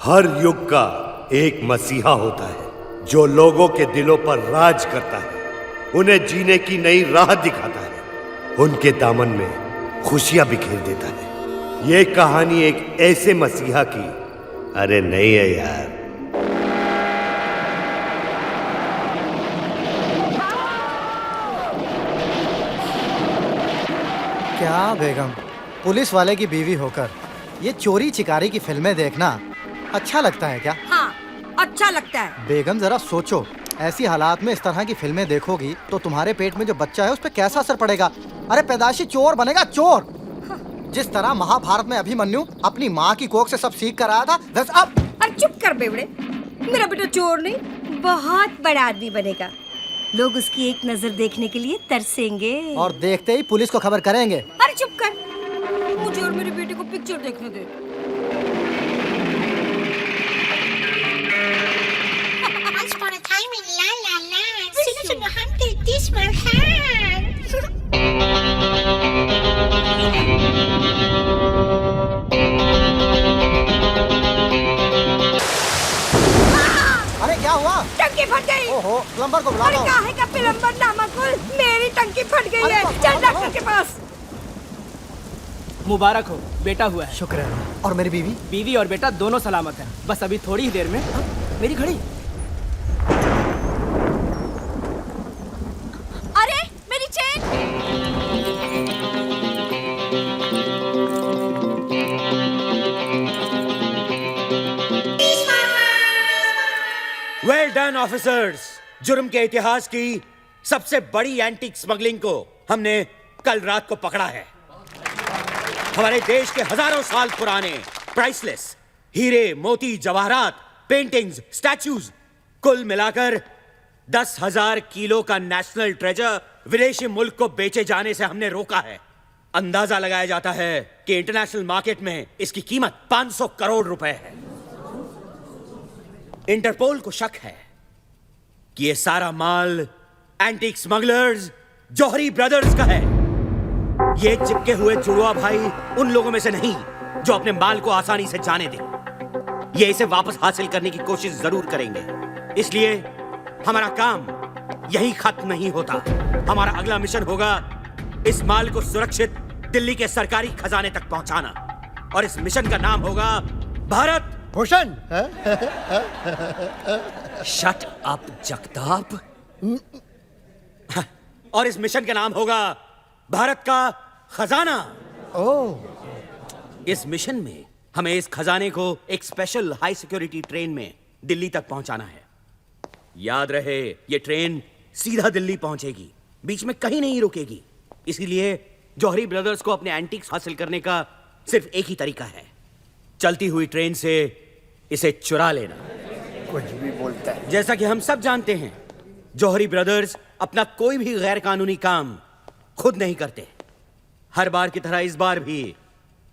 हर युग का एक मसीहा होता है जो लोगों के दिलों पर राज करता है, उन्हें जीने की नई राह दिखाता है, उनके दामन में खुशियां बिखेर देता है। ये कहानी एक ऐसे मसीहा की अरे नहीं है यार। क्या बेगम, पुलिस वाले की बीवी होकर ये चोरी चिकारी की फिल्में देखना अच्छा लगता है क्या? हाँ, अच्छा लगता है। बेगम जरा सोचो, ऐसी हालात में इस तरह की फिल्में देखोगी तो तुम्हारे पेट में जो बच्चा है उस पर कैसा असर पड़ेगा? अरे पैदाशी चोर बनेगा, चोर। जिस तरह महाभारत में अभिमन्यु अपनी माँ की कोख से सब सीख कर आया था, बस अब। अरे चुप कर बेवड़े, मेरा बेटा चोर नहीं, बहुत बड़ा आदमी बनेगा। लोग उसकी एक नजर देखने के लिए तरसेंगे और देखते ही पुलिस को खबर करेंगे। अरे चुप कर, मुझे और मेरे बेटे को पिक्चर देखने दे। Once upon a time in La La Land, sino hunted this my hand. अरे क्या हुआ? टंकी फट गई। ओहो, प्लम्बर को बुला अरे लो। काहे का प्लम्बर नामकुल, मेरी टंकी फट गई है। चल डॉक्टर के पास। मुबारक हो, बेटा हुआ है। शुक्र है। और मेरी बीवी? बीवी और बेटा दोनों सलामत हैं। बस अभी थोड़ी ही देर में। मेरी घड़ी। अरे मेरी चेन। वेल डन ऑफिसर्स, जुर्म के इतिहास की सबसे बड़ी एंटीक स्मगलिंग को हमने कल रात को पकड़ा है। हमारे देश के हजारों साल पुराने प्राइसलेस हीरे, मोती, जवाहरात, पेंटिंग्स, स्टैच्यूज, कुल मिलाकर 10,000 किलो का नेशनल ट्रेजर विदेशी मुल्क को बेचे जाने से हमने रोका है। अंदाजा लगाया जाता है कि इंटरनेशनल मार्केट में इसकी कीमत 500 करोड़ रुपए है। इंटरपोल को शक है कि यह सारा माल एंटीक स्मगलर्स जौहरी ब्रदर्स का है। ये चिपके हुए जुड़वा भाई उन लोगों में से नहीं जो अपने माल को आसानी से जाने दें। ये इसे वापस हासिल करने की कोशिश जरूर करेंगे। इसलिए हमारा काम यही खत्म नहीं होता। हमारा अगला मिशन होगा इस माल को सुरक्षित दिल्ली के सरकारी खजाने तक पहुंचाना, और इस मिशन का नाम होगा भारत भूषण। Shut up Jagtap. और इस मिशन का नाम होगा भारत का खजाना। ओह। इस मिशन में हमें इस खजाने को एक स्पेशल हाई सिक्योरिटी ट्रेन में दिल्ली तक पहुंचाना है। याद रहे, यह ट्रेन सीधा दिल्ली पहुंचेगी, बीच में कहीं नहीं रुकेगी। इसीलिए जौहरी ब्रदर्स को अपने एंटीक्स हासिल करने का सिर्फ एक ही तरीका है, चलती हुई ट्रेन से इसे चुरा लेना। कुछ भी बोलता है। जैसा कि हम सब जानते हैं, जौहरी ब्रदर्स अपना कोई भी गैर कानूनी काम खुद नहीं करते। हर बार की तरह इस बार भी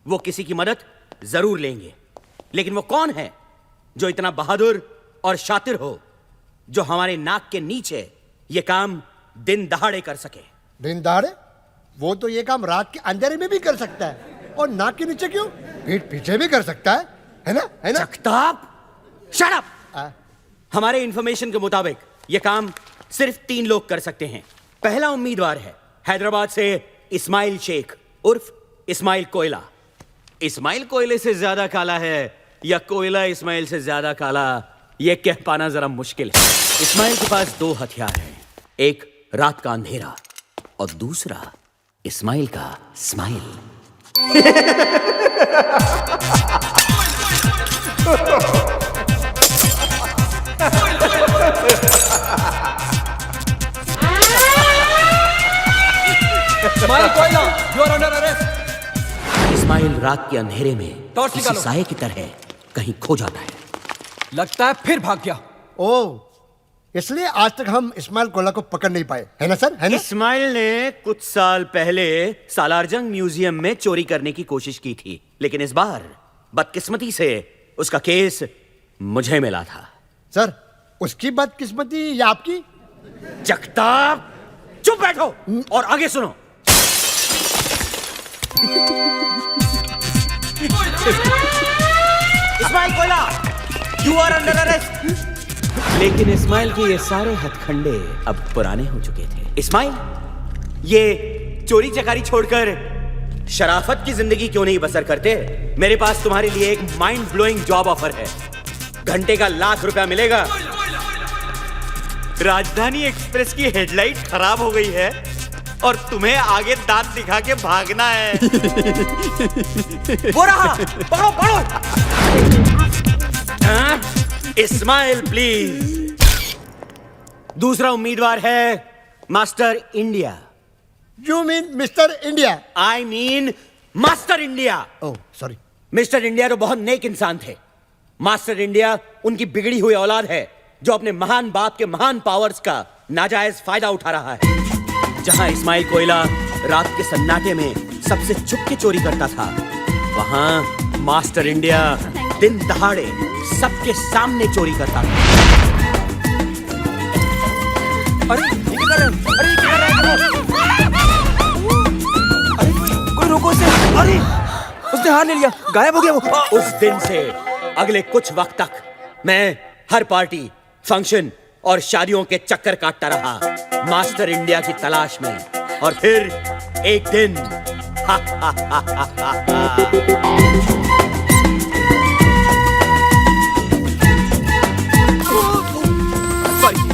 वो किसी की मदद जरूर लेंगे। लेकिन वो कौन है जो इतना बहादुर और शातिर हो, जो हमारे नाक के नीचे ये काम दिन दहाड़े कर सके? दिन दहाड़े? वो तो ये काम रात के अंधेरे में भी कर सकता है, और नाक के नीचे क्यों, पीठ पीछे भी कर सकता है ना? है ना? Jagtap, shut up. हमारे इंफॉर्मेशन के मुताबिक ये काम सिर्फ 3 लोग कर सकते हैं। पहला उम्मीदवार है हैदराबाद से इस्माइल शेख उर्फ इस्माइल कोयला। इस्माइल कोयले से ज्यादा काला है या कोयला इस्माइल से ज्यादा काला, यह कह पाना जरा मुश्किल है। इस्माइल के पास 2 हथियार हैं, एक रात का अंधेरा और दूसरा इस्माइल का स्माइल। इस्माइल कोयला, you are under arrest। Ismail रात के अंधेरे में टॉर्च किसी निकालो। साये की तरह कहीं खो जाता है। लगता है फिर भाग गया। ओह, इसलिए आज तक हम इस्माइल कोला को पकड़ नहीं पाए, है ना सर? है ना? इस्माइल ने कुछ साल पहले सालारजंग म्यूजियम में चोरी करने की कोशिश की थी, लेकिन इस बार बदकिस्मती से उसका केस मुझे मिला था। सर, उसकी बदकिस्मती या आपकी? जगताप, चुप बैठो और आगे सुनो। इस्माइल कोयला, यू आर अंडर अरेस्ट। लेकिन इस्माइल के ये सारे हथखंडे अब पुराने हो चुके थे। इस्माइल, ये चोरी चकारी छोड़कर शराफत की जिंदगी क्यों नहीं बसर करते? मेरे पास तुम्हारे लिए एक माइंड ब्लोइंग जॉब ऑफर है। घंटे का ₹1,00,000 मिलेगा। राजधानी एक्सप्रेस की हेडलाइट खराब हो गई है और तुम्हें आगे दांत दिखा के भागना है। वो रहा, पकड़ो पकड़ो। इस्माइल प्लीज। दूसरा उम्मीदवार है master India. You mean mister India? I mean master India. Oh sorry. Mister India तो बहुत नेक इंसान थे। मास्टर इंडिया उनकी बिगड़ी हुई औलाद है जो अपने महान बाप के महान पावर्स का नाजायज फायदा उठा रहा है। जहां इस्माइल कोयला रात के सन्नाटे में सबसे छुप के चोरी करता था, वहां मास्टर इंडिया दिन दहाड़े सबके सामने चोरी करता था। अरे ये क्या कर रहे हो? अरे ये क्या कर रहे हो? अरे कोई रोको उसे। अरे उसने हार ले लिया, गायब हो गया वो। उस दिन से अगले कुछ वक्त तक मैं हर पार्टी, फंक्शन और शादियों के चक्कर काटता रहा मास्टर इंडिया की तलाश में। और फिर एक दिन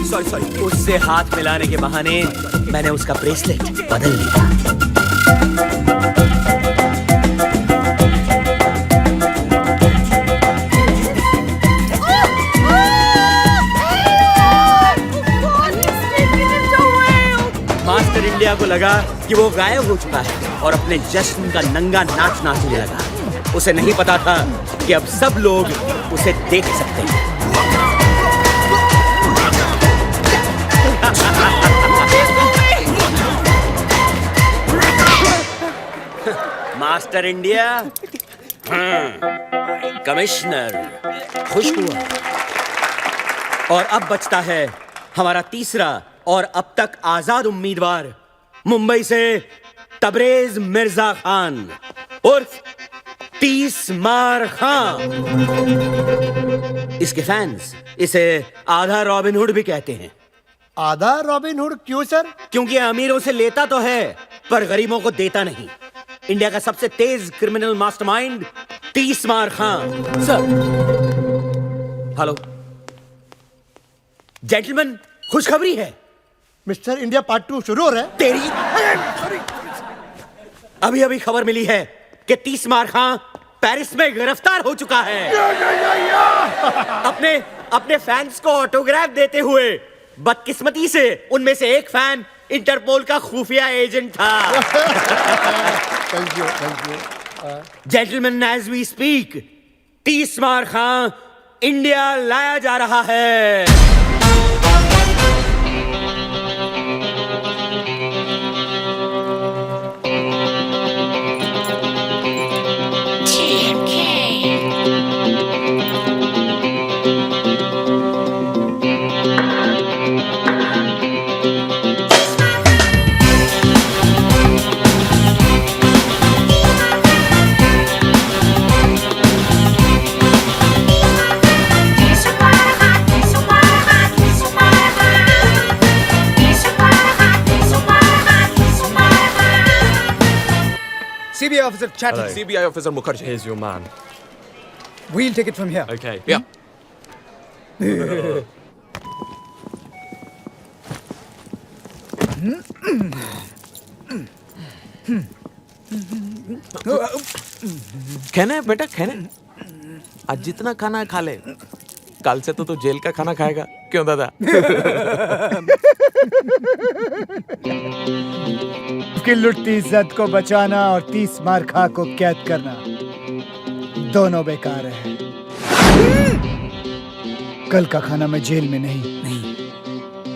सॉरी उससे हाथ मिलाने के बहाने मैंने उसका ब्रेसलेट बदल लिया। मास्टर इंडिया को लगा कि वो गायब हो चुका है और अपने जश्न का नंगा नाच नाचने लगा। उसे नहीं पता था कि अब सब लोग उसे देख सकते हैं। मास्टर इंडिया, कमिश्नर खुश हुआ। और अब बचता है हमारा तीसरा और अब तक आजाद उम्मीदवार, मुंबई से तबरेज मिर्जा खान उर्फ 30 मार खान। इसके फैंस इसे आधा रॉबिन हुड भी कहते हैं। आधा रॉबिन हुड क्यों सर? क्योंकि अमीरों से लेता तो है पर गरीबों को देता नहीं। इंडिया का सबसे तेज क्रिमिनल मास्टरमाइंड 30 मार खान। सर हेलो जेंटलमैन, खुशखबरी है। मिस्टर इंडिया पार्ट 2 शुरू हो रहा है। तेरी अभी अभी खबर मिली है कि 30 मार खान पेरिस में गिरफ्तार हो चुका है। अपने फैंस को ऑटोग्राफ देते हुए। बदकिस्मती से उनमें से एक फैन इंटरपोल का खुफिया एजेंट था। Thank you. Gentleman, as we speak 30 मार खान इंडिया लाया जा रहा है। CBI officer chatting. Hello. CBI officer Mukherjee. Here's your man. We'll take it from here. Okay. Yeah. खाना है बेटा, खाना है। आज जितना खाना है खा ले। कल से तो तू जेल का खाना खाएगा, क्यों दादा? की लुटती इज्जत को बचाना और 30 मार खा को कैद करना दोनों बेकार है। कल का खाना मैं जेल में नहीं,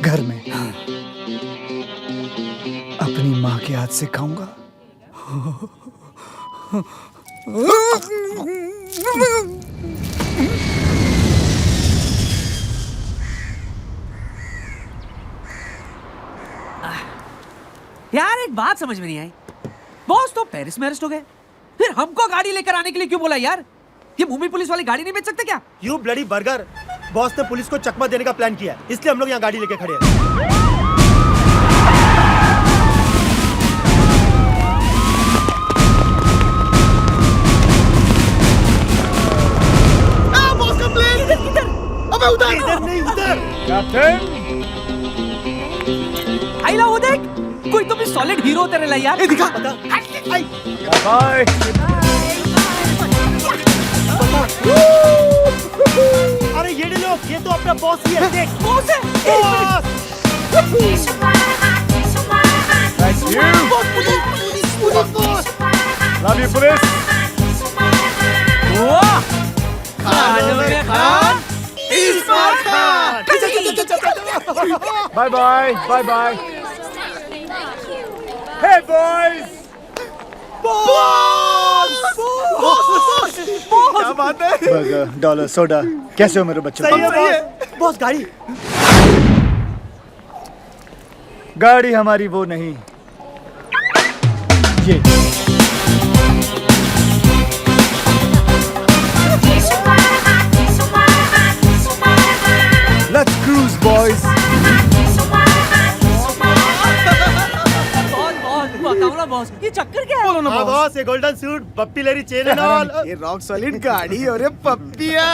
घर में अपनी माँ के हाथ से खाऊंगा। यार एक बात समझ में नहीं आई, बॉस तो पेरिस में अरेस्ट हो गए, फिर हमको गाड़ी लेकर आने के लिए क्यों बोला यार? ये मुंबई पुलिस वाली गाड़ी नहीं बेच सकते क्या? यू ब्लडी बर्गर, बॉस ने पुलिस को चकमा देने का प्लान किया है, इसलिए हम लोग यहाँ गाड़ी लेके खड़े हैं। अबे उधर इधर नहीं, उधर। कैप्टन आइला वो देख, कोई तो भी सॉलिड हीरो तेरे लिए यार। दिखा बाय। अरे ये लोग, ये तो अपना बॉस ही है, देख। बॉस है। Thank you. Love you police. वाह, खान में Khan, Ismar Khan. Bye bye bye bye. Hey boys. क्या बात है? बर्गर, डॉलर, सोडा, कैसे हो मेरे बच्चों? सही है बॉस। बॉस गाड़ी। गाड़ी हमारी वो नहीं, ये। Let's cruise, boys. बताओ ना बॉस, ये चक्कर क्या है? हाँ बॉस, ये गोल्डन सूट, पप्पी लेरी चेन एंड ऑल। ये रॉक सॉलिड गाड़ी और ये पप्पिया।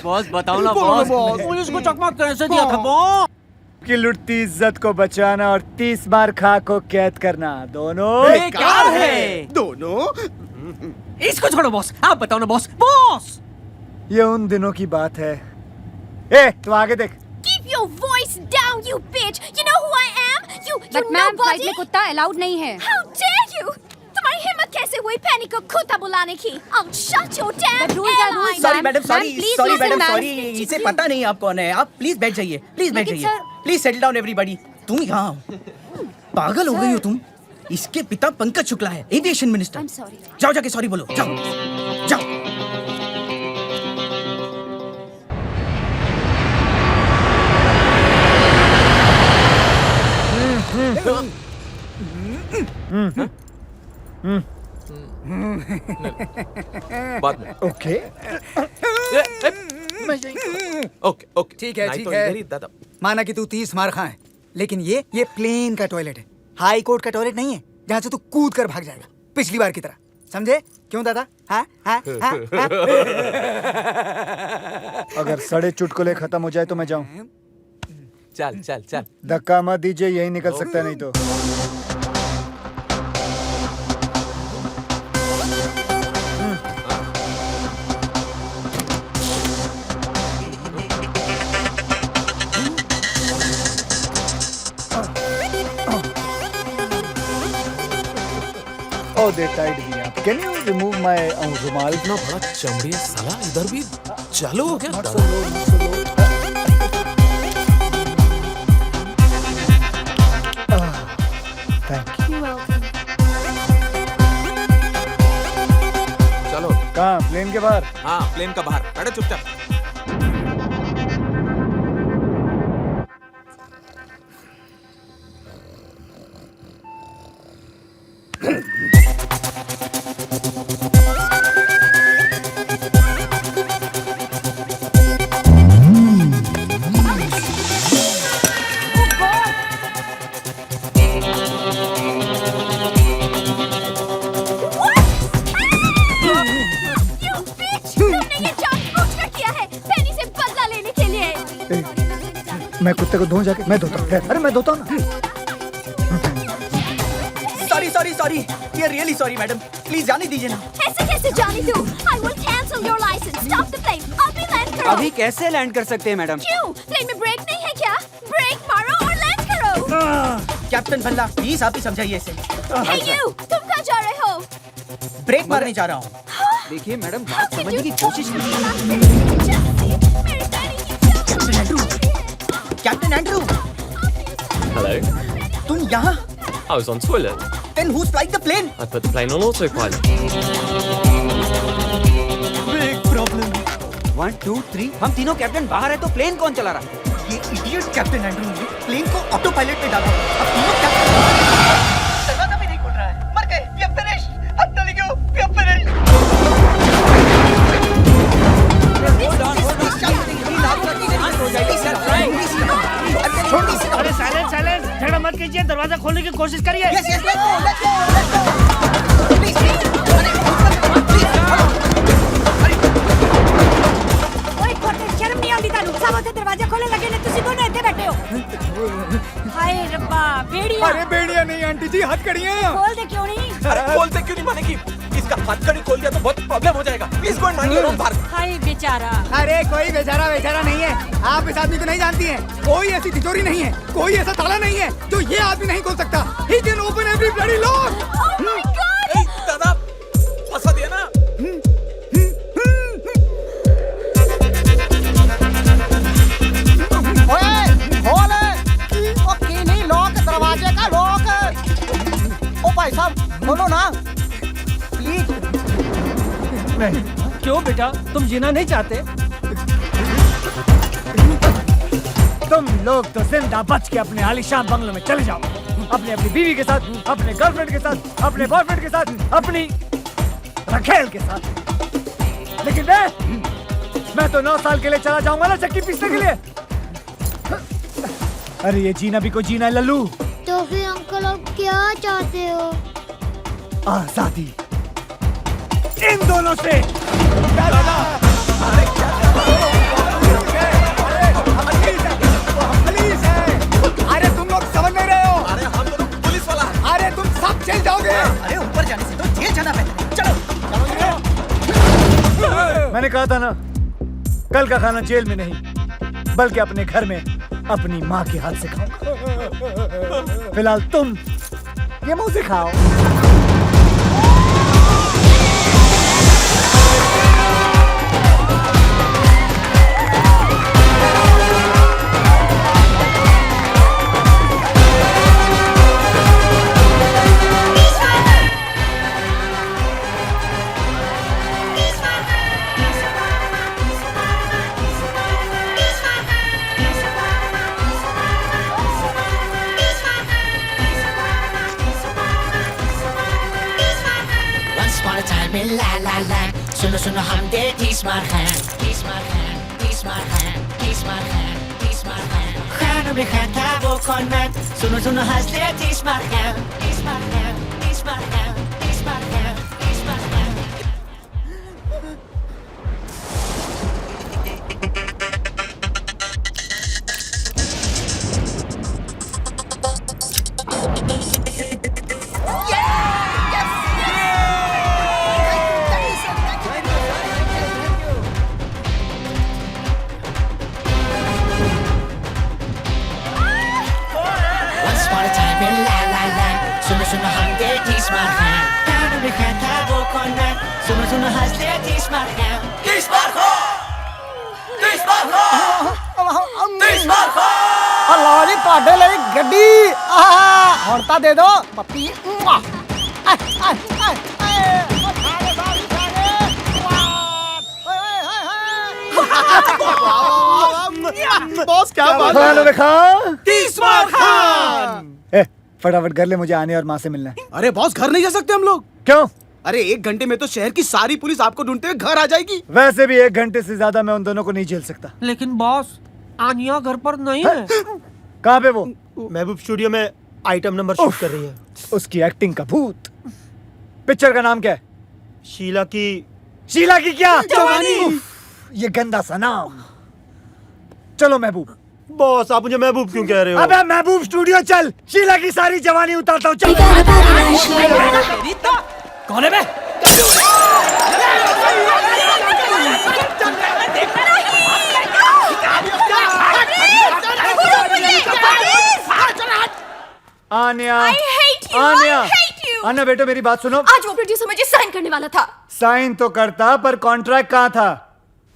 बॉस बताओ ना बॉस, पुलिस को चकमा कैसे दिया था बॉस? की लुटती इज्जत को बचाना और 30 मार खा को कैद करना, दोनों बेकार है। दोनों? इसको छोड़ो बॉस, आप बताओ ना बॉस। बॉस, ये उन दिनों की बात है। ए, तू आगे देख। Keep your voice down, you bitch. You know who I am? You ma'am, flight nobody. में कुत्ता अलाउड नहीं है। How dare you? तुम्हारी हिम्मत कैसे हुई पैनी को कुत्ता बुलाने की? I'll shut your damn But rules are airline. rules, sorry ma'am. Madam, ma'am, please sorry listen, madam, ma'am. Sorry, इसे पता नहीं आप कौन है। आप प्लीज बैठ जाइए, प्लीज बैठ लेकिन जाइए, sir- please settle down everybody. तुम यहाँ पागल हो गई हो तुम? इसके पिता पंकज शुक्ला है, एविएशन मिनिस्टर। I'm sorry. जाओ जाके सॉरी बोलो, जाओ जाओ। बाद में। ओके। ओके ओके ठीक है, नहीं ठीक तो है। इधर ही दादा। माना कि तू 30 मार खा है, लेकिन ये प्लेन का टॉयलेट है, हाई कोर्ट का टॉयलेट नहीं है जहाँ से तू कूद कर भाग जाएगा पिछली बार की तरह, समझे? क्यों दादा? हाँ हाँ हाँ हाँ? अगर साढ़े चुटकुले खत्म हो जाए तो मैं जाऊं। चल चल चल। धक्का मत दीजिए, यही निकल सकता है नहीं तो। Oh, they tied me up. Can you remove my रुमाल? इतना बड़ा चमड़ी है साला, इधर भी चालू हो गया। Not so low, not so low. Thank you. चलो। कहाँ? प्लेन के बाहर? हाँ, प्लेन का बाहर बैठो चुपचाप। मैं कुत्ते को धोऊं जाके? मैं धोता हूँ। अरे मैं धोता हूँ ना। सॉरी सॉरी सॉरी, ये रियली सॉरी मैडम, प्लीज जाने दीजिए ना। ऐसे कैसे जाने दूँ? I will cancel your license. Stop the plane. अभी लैंड करो। अभी कैसे लैंड कर सकते हैं मैडम? क्यों? प्लेन में ब्रेक नहीं है क्या? ब्रेक मारो और लैंड करो। कैप्टन भल्ला, प्लीज आप ही समझाइए इसे। Hey you, तुम कहाँ जा रहे हो? ब्रेक मारने जा रहा हूँ। देखिए मैडम, बात समझने की कोशिश कीजिए। Captain Andrew, Hello. तुम यहाँ? I was on toilet. Then who's flying the plane? I put the plane on autopilot. Big problem. 1 2 3, हम तीनों कैप्टन बाहर है तो प्लेन कौन चला रहा है? ये इडियट कैप्टन एंड्रू ने प्लेन को ऑटो पायलट में डाला। अब तीनों कैप्टन दरवाजा भी नहीं खुल रहा है। मर गए। We are finished. I'm telling you, we are finished. दरवाजा खोलने की कोशिश करिए। शर्म नहीं आती तानू सब होते दरवाजा खोले लगे ने तुसी दोनों इथे बैठे हो। हाय रब्बा बेड़िया। अरे बेड़िया नहीं आंटी जी, हथकड़ियाँ। खोल दे क्यों नहीं? अरे खोलते क्यों नहीं मानेगी? इसका हथकड़ी खोल दिया तो बहुत प्रॉब्लम हो जाएगा। Please go and mind your own बात। हाय बेचारा। अरे कोई बेचारा बेचारा नहीं है, आप इस आदमी को नहीं जानती हैं। कोई ऐसी तिजोरी नहीं है, कोई ऐसा ताला नहीं है जो ये आदमी नहीं खोल सकता। He can open every bloody lock. Oh my God! दादा फंसा दिया ना। दरवाजे का लॉक। ओ भाई साहब बोलो ना प्लीज। नहीं। क्यों बेटा, तुम जीना नहीं चाहते? तुम लोग तो जिंदा बच के अपने आलीशान बंगलों में चले जाओ, अपनी बीवी के साथ, अपने गर्लफ्रेंड के साथ, अपने बॉयफ्रेंड के साथ, अपनी रखेल के साथ। लेकिन मैं तो 9 साल के लिए चला जाऊंगा ना चक्की पीसने के लिए। अरे ये जीना भी को जीना है लल्लू। तो फिर अंकल आप क्या चाहते हो? आजादी इन दोनों से। अरे तुम लोग समझ नहीं रहे हो। अरे हम दोनों पुलिस वाला। अरे तुम सब जेल जाओगे। अरे ऊपर जाने से तो जेल जाना बेहतर है। चलो मैंने कहा था ना, कल का खाना जेल में नहीं बल्कि अपने घर में अपनी माँ के हाथ से खाऊंगा। फिलहाल तुम ये मुंह से खाओ। ला ला ला सुनो सुनो हम दे तीस मार हैं, तीस मार हैं, तीस मार हैं, तीस मार हैं, तीस मार हैं। खानों में खाता वो कौन मैं? सुनो सुनो हंस दे तीस मार हैं, तीस मार हैं, तीस मार हैं, तीस मार हैं, तीस मार हैं। सुनो हम दे तीस मार हैं, खानों में खाता वो कौन मैं? सुनो सुनो हंस दे तीस मार हैं, तीस मार खो, तीस मार खो, तीस मार खो। अल्लाह जी ਤੁਹਾਡੇ ਲਈ ਗੱਡੀ ਹੁਣ ਤਾਂ ਦੇ ਦਿਓ ਪੱਪੀ। बॉस क्या बात है? 30 मार खान। फटाफट कर ले, मुझे आने और माँ से मिलना है। अरे बॉस घर नहीं जा सकते हम लोग। क्यों? अरे 1 घंटे में तो शहर की सारी पुलिस आपको ढूंढते हुए घर आ जाएगी। वैसे भी 1 घंटे से ज्यादा मैं उन दोनों को नहीं झेल सकता। लेकिन बॉस आनिया घर पर नहीं है। कहाँ पे वो? महबूब स्टूडियो में आइटम नंबर शूट कर रही है। उसकी एक्टिंग का भूत। पिक्चर का नाम क्या है? शीला की क्या जवानी। ये गंदा सा नाम। चलो महबूब। बॉस आप मुझे महबूब क्यों कह रहे हो? अबे महबूब स्टूडियो चल, शीला की सारी जवानी उतारता हूँ। चल। कौन है बे? Anya, I hate you, Anya, I hate you। Anya बेटा मेरी बात सुनो। आज वो प्रोड्यूसर मुझे साइन करने वाला था। साइन तो करता पर कॉन्ट्रैक्ट कहाँ था?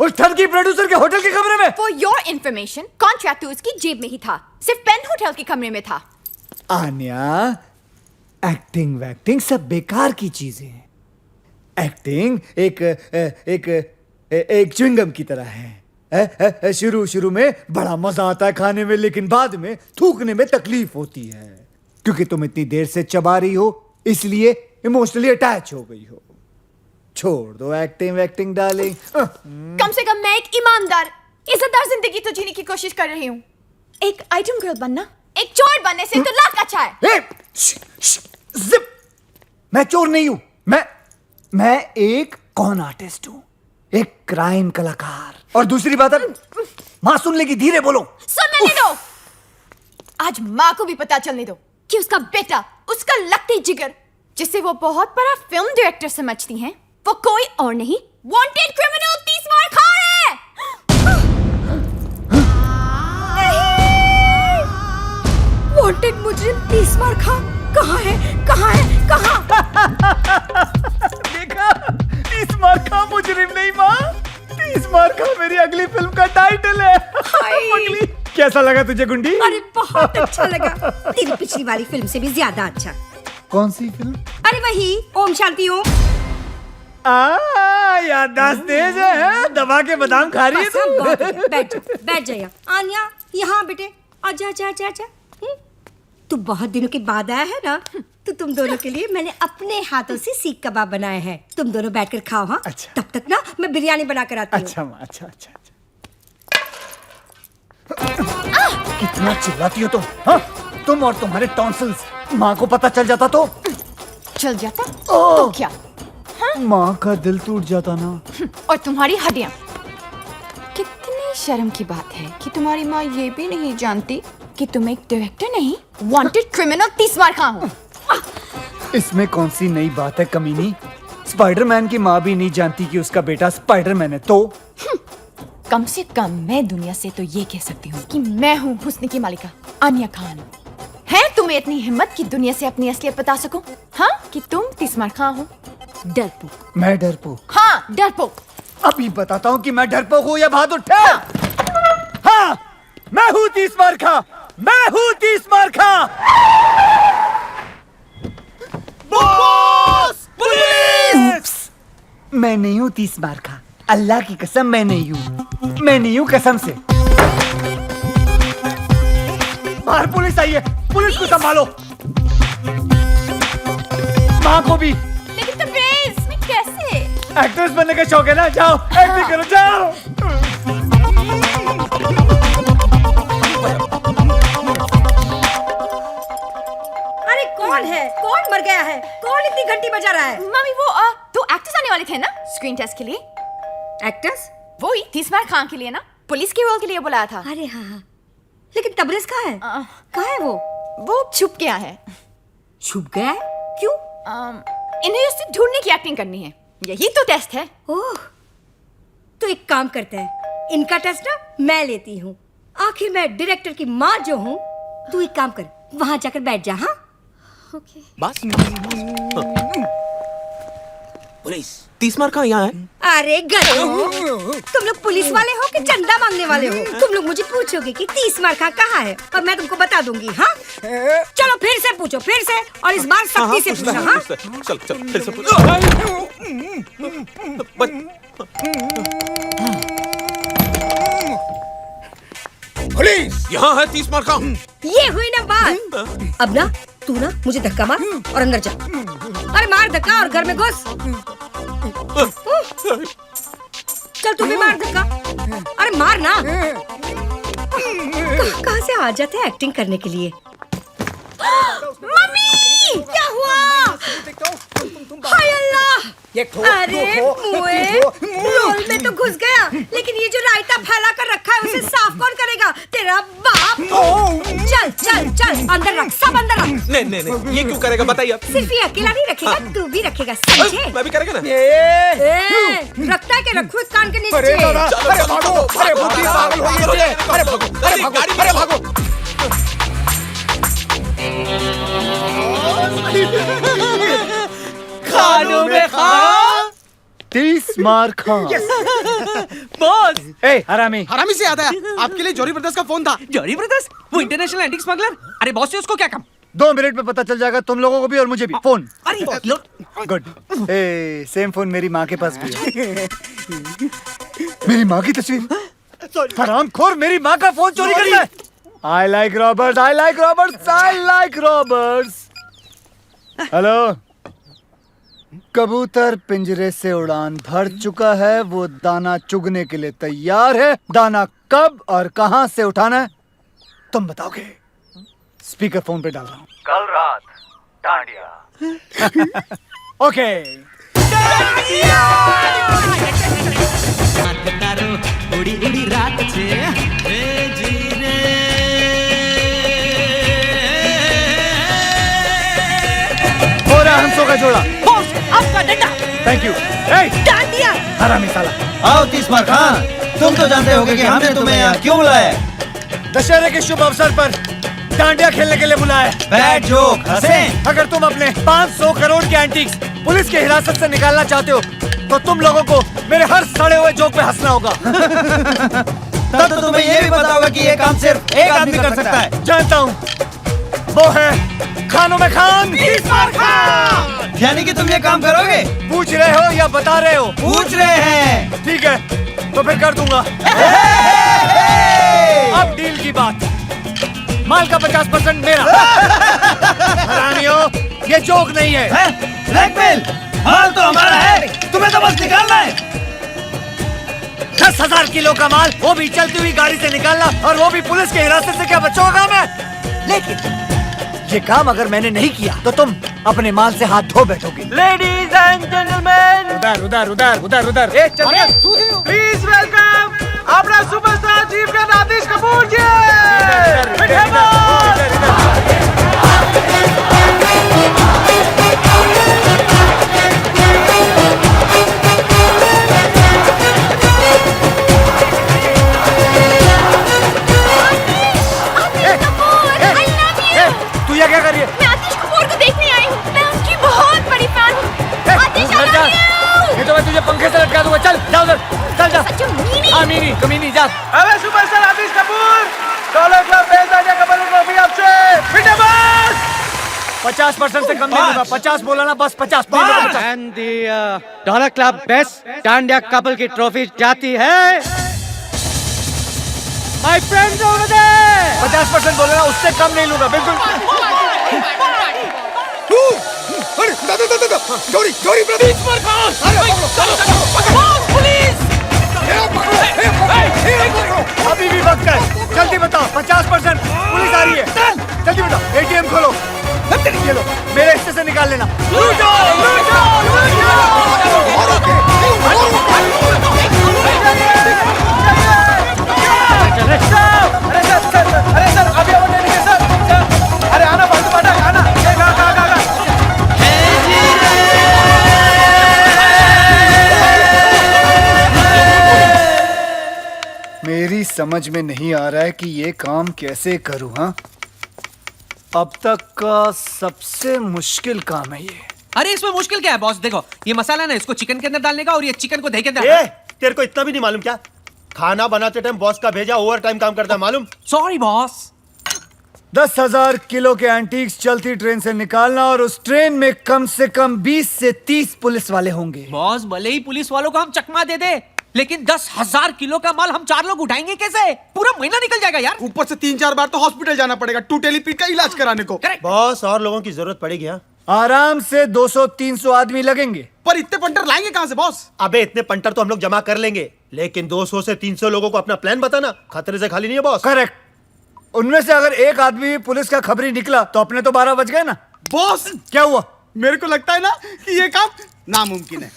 उस ठगी प्रोड्यूसर के होटल के कमरे में। For your information, कॉन्ट्रैक्ट तो उसकी जेब में ही था, सिर्फ पेन होटल के कमरे में था। आन्या, एक्टिंग वैक्टिंग सब बेकार की चीजें हैं। एक्टिंग एक च्युइंगम की तरह है। शुरू में बड़ा मजा आता है खाने में, लेकिन बाद में थूकने में तकलीफ होती है, क्योंकि तुम इतनी देर से चबा रही हो, इसलिए इमोशनली अटैच हो गई हो। छोड़ दो एक्टिंग वैक्टिंग डार्लिंग। कम से कम मैं एक ईमानदार, इज्जतदार जिंदगी तो जीने की कोशिश कर रही हूँ। एक आइटम गर्ल बनना एक चोर बनने से तो लाख अच्छा है। जिप! मैं चोर नहीं हूं। मैं एक कॉन आर्टिस्ट हूं, एक क्राइम कलाकार। और दूसरी बात है, माँ सुन लेगी, धीरे बोलो। सुनने नहीं दो। आज माँ को भी पता चलने दो कि उसका बेटा, उसका लकड़ी जिगर, जिसे वो बहुत बड़ा फिल्म डायरेक्टर समझती हैं, वो कोई और नहीं, वांटेड क्रिमिनल तीसमार खान है। वांटेड मुजरिम तीसमार खान कहाँ है? कहाँ है? कहाँ? देखा, तीसमार खा मुजरिम नहीं माँ, तीसमार खा मेरी अगली फिल्म का टाइटल है। पगली, कैसा लगा तुझे गुंडी? अरे बहुत अच्छा लगा, तेरी पिछली वाली फिल्म से भी ज्यादा अच्छा। कौन सी फिल्म? अरे वही ओम शांति ओम। याददाश्त तेज है, दबा के बादाम खा रही है तू। बैठ जा आन्या, यहाँ बेटे, आजा आजा आजा आजा। तू बहुत दिनों के बाद आया है ना, तो तुम दोनों के लिए मैंने अपने हाथों से सीख कबाब बनाए हैं। तुम दोनों बैठकर खाओ। हाँ, अच्छा। तब तक ना मैं बिरयानी बना कर आती हूँ। अच्छा माँ, अच्छा अच्छा कितना चिल्लाती हो तुम? हाँ, तुम और तुम्हारे टॉन्सिल्स। माँ को पता चल जाता तो? चल जाता तो क्या? माँ का दिल टूट जाता ना। और तुम्हारी हड्डियां। कितनी शर्म की बात है कि तुम्हारी माँ ये भी नहीं जानती कि तुम एक डायरेक्टर नहीं, वांटेड क्रिमिनल तीसमार खान हो। इसमें कौन सी नई बात है कमीनी? स्पाइडरमैन की माँ भी नहीं जानती कि उसका बेटा स्पाइडरमैन है तो? कम से कम मैं दुनिया से तो ये कह सकती हूँ कि मैं हूँ हुस्न की मालिका आन्या खान। है तुम्हें इतनी हिम्मत कि दुनिया से अपनी असलियत बता सको? हाँ, कि तुम तीसमार खान हो? डरपोक। मैं डरपोक? हाँ, डरपोक। अभी बताता हूँ कि मैं डरपोक हूँ या बहादुर ठहर। हाँ, मैं हूँ तीसमार खां, मैं हूँ तीसमार खां। बॉस! पुलिस! मैं नहीं हूँ तीसमार खां, अल्लाह की कसम मैं नहीं हूँ, मैं नहीं हूँ कसम से। बाहर पुलिस आई है, पुलिस को संभालो। माँ को भी। लेकिन तबरेज़, मैं कैसे? एक्ट्रेस बनने का शौक है ना, जाओ एक्टिंग करो, जाओ। अरे कौन है? कौन मर गया है? कौन इतनी घंटी बजा रहा है? मम्मी वो दो एक्टर्स आने वाले थे ना स्क्रीन टेस्ट के लिए। एक्टर्स? वो ही तीसमार खान के लिए ना, पुलिस के रोल के लिए बुलाया था। अरे हाँ, लेकिन तबरेज़ कहाँ है? कहाँ है वो? वो छुप गया है। छुप गया है? क्यों? इन्हें उससे ढूंढने की एक्टिंग करनी है, यही तो टेस्ट है। ओह, तो एक काम करते हैं, इनका टेस्ट ना मैं लेती हूँ। आखिर मैं डायरेक्टर की माँ जो हूँ। तू एक काम कर, वहाँ जाकर बैठ जा। हाँ, ओके। बस पुलिस तीसमार खां यहाँ है। अरे गधो, तुम लोग पुलिस वाले हो कि चंदा मांगने वाले हो? तुम लोग मुझे पूछोगे कि तीसमार खां कहाँ है और मैं तुमको बता दूंगी। हाँ, चलो फिर से पूछो, फिर से, और इस बार सख्ती से पूछो। हाँ, चल चल फिर से पूछ। पुलिस! यहाँ है तीसमार खां। ये हुई ना बात। अब ना तू ना मुझे धक्का मार और अंदर जा। अरे मार धक्का और घर में घुस। चल तू भी मार धक्का। अरे मार ना। कहाँ से आ जाते हैं एक्टिंग करने के लिए? मम्मी, क्या हुआ? हाय अल्लाह! अरे मुए, रोल में तो घुस गया, लेकिन ये जो रायता फैला कर रखा है उसे साफ कौन करेगा? तेरा बाप। चल चल चल, अंदर रख, सब अंदर रख। नहीं नहीं नहीं, ये क्यों करेगा बताइए आप। सिर्फ ये अकेला नहीं रखेगा, तू भी रखेगा, समझे? मैं भी करेगा ना। रखता है कि रखो इस कान के नीचे। अरे भागो, अरे बुद्धि पागल हो गई है। अरे भागो, अरे भागो, अरे भागो। खानों में खां, तीसमार खां। बॉस। ए हरामी, हरामी से याद आया, आपके लिए जौहरी ब्रदर्स का फोन था। जॉरी ब्रदर्स, वो इंटरनेशनल एंटीक स्मगलर। अरे बॉस से उसको क्या काम? 2 मिनट में पता चल जाएगा तुम लोगों को भी और मुझे भी। फोन। अरे लो। गुड। ए सेम फोन मेरी माँ के पास भी है। मेरी माँ की तस्वीर। हरामखोर मेरी माँ का फोन चोरी करता है। I like robbers, I like robbers, I like robbers. Hello, कबूतर पिंजरे से उड़ान भर चुका है, वो दाना चुगने के लिए तैयार है। दाना कब और कहां से उठाना है तुम बताओगे? स्पीकर फोन पे डाल रहा हूँ। कल रात डांडिया। ओके। उड़ी उड़ी रात छे हो रहा हंसों का जोड़ा। बॉस आपका डंडा। Thank you. डांडिया। हरामी साला। आओ तीसमार खान, तुम तो जानते होगे कि हमने तुम्हें यहाँ क्यों बुलाया है। दशहरे के शुभ अवसर पर डांडिया खेलने के लिए बुलाया है। बैड जोक, हंसें। अगर तुम अपने 500 करोड़ के एंटीक्स पुलिस की हिरासत से निकालना चाहते हो तो तुम लोगों को मेरे हर सड़े हुए जोक पे हंसना होगा। तब तो तुम्हें ये भी पता होगा कि ये काम सिर्फ एक आदमी कर सकता है। जानता हूँ, वो है खानों में खान। यानी कि तुम ये काम करोगे? पूछ रहे हो या बता रहे हो? पूछ रहे हैं। ठीक है, तो फिर कर दूंगा। अब डील की बात, माल का 50% मेरा। हरामियों, ये जोक नहीं है। ब्लैकमेल, माल तो हमारा है, तुम्हें तो बस निकालना है। 10,000 किलो का माल, वो भी चलती हुई गाड़ी से निकालना, और वो भी पुलिस की हिरासत से। क्या बच्चों का काम है? लेकिन ये काम अगर मैंने नहीं किया तो तुम अपने माल से हाथ धो बैठोगे। लेडीज एंड जेंटलमैन, उधर उधर उधर उधर उधर। प्लीज वेलकम अपना सुपरस्टार चीफ का आतिश कपूर जी। तू ये क्या कर रही है? मैं आतिश कपूर को देखने आई हूँ। मैं उनकी बहुत बड़ी फैन हूँ। आतिश, I love you। ये तो मैं तुझे पंखे से लटका दूंगा। चल जा उधर, चल जा। सच्चो मीनी। हाँ मीनी, कमीनी, जा। अबे सुपरस्टार आतिश कपूर, डॉलर क्लब भेज दे कपल ट्रॉफी आपसे। फिटे बस 50% से कम नहीं दूंगा। 50 बोला ना, बस 50। And the dollar club best dandiya couple की ट्रॉफी जाती है माय फ्रेंड्स ओवर देयर। 50% बोले ना, उससे कम नहीं लूंगा, बिल्कुल। अभी भी वक्त है, जल्दी बताओ। 50% पुलिस आ रही है, जल्दी बताओ। ATM खोलो, ये लो, मेरे हिस्से से निकाल लेना। लूटो, लूटो, लूटो। अरे सर, अभी अभी नहीं है सर। अरे आना, बाटू बाटा आना। मेरी समझ में नहीं आ रहा है कि ये काम कैसे करूं। हाँ, अब तक का सबसे मुश्किल काम है ये। अरे इसमें मुश्किल क्या है बॉस? देखो ये मसाला ना, इसको चिकन के अंदर डालने का, और ये चिकन को दही के अंदर। तेरे को इतना भी नहीं मालूम क्या? खाना बनाते टाइम बॉस का भेजा ओवर टाइम काम करता है, मालूम? Sorry boss. 10,000 किलो के एंटीक्स चलती ट्रेन से निकालना, और उस ट्रेन में कम से कम 20 से 30 पुलिस वाले होंगे। बॉस भले ही पुलिस वालों को हम चकमा दे दे, लेकिन 10,000 किलो का माल हम 4 लोग उठाएंगे कैसे? पूरा महीना निकल जाएगा यार। ऊपर से 3-4 बार तो हॉस्पिटल जाना पड़ेगा टूटेली पीठ का इलाज कराने को। बॉस, और लोगों की जरूरत पड़ेगी। हाँ, आराम से 200-300 आदमी लगेंगे। पर इतने पंटर लाएंगे कहां से बॉस? अबे इतने पंटर तो हम लोग जमा कर लेंगे, लेकिन 200 से 300 लोगों को अपना प्लान बताना खतरे से खाली नहीं है बॉस। करेक्ट। उनमें से अगर एक आदमी पुलिस का खबरी निकला तो अपने तो 12 बज गए ना। बॉस, क्या हुआ? मेरे को लगता है ना कि ये काम नामुमकिन है।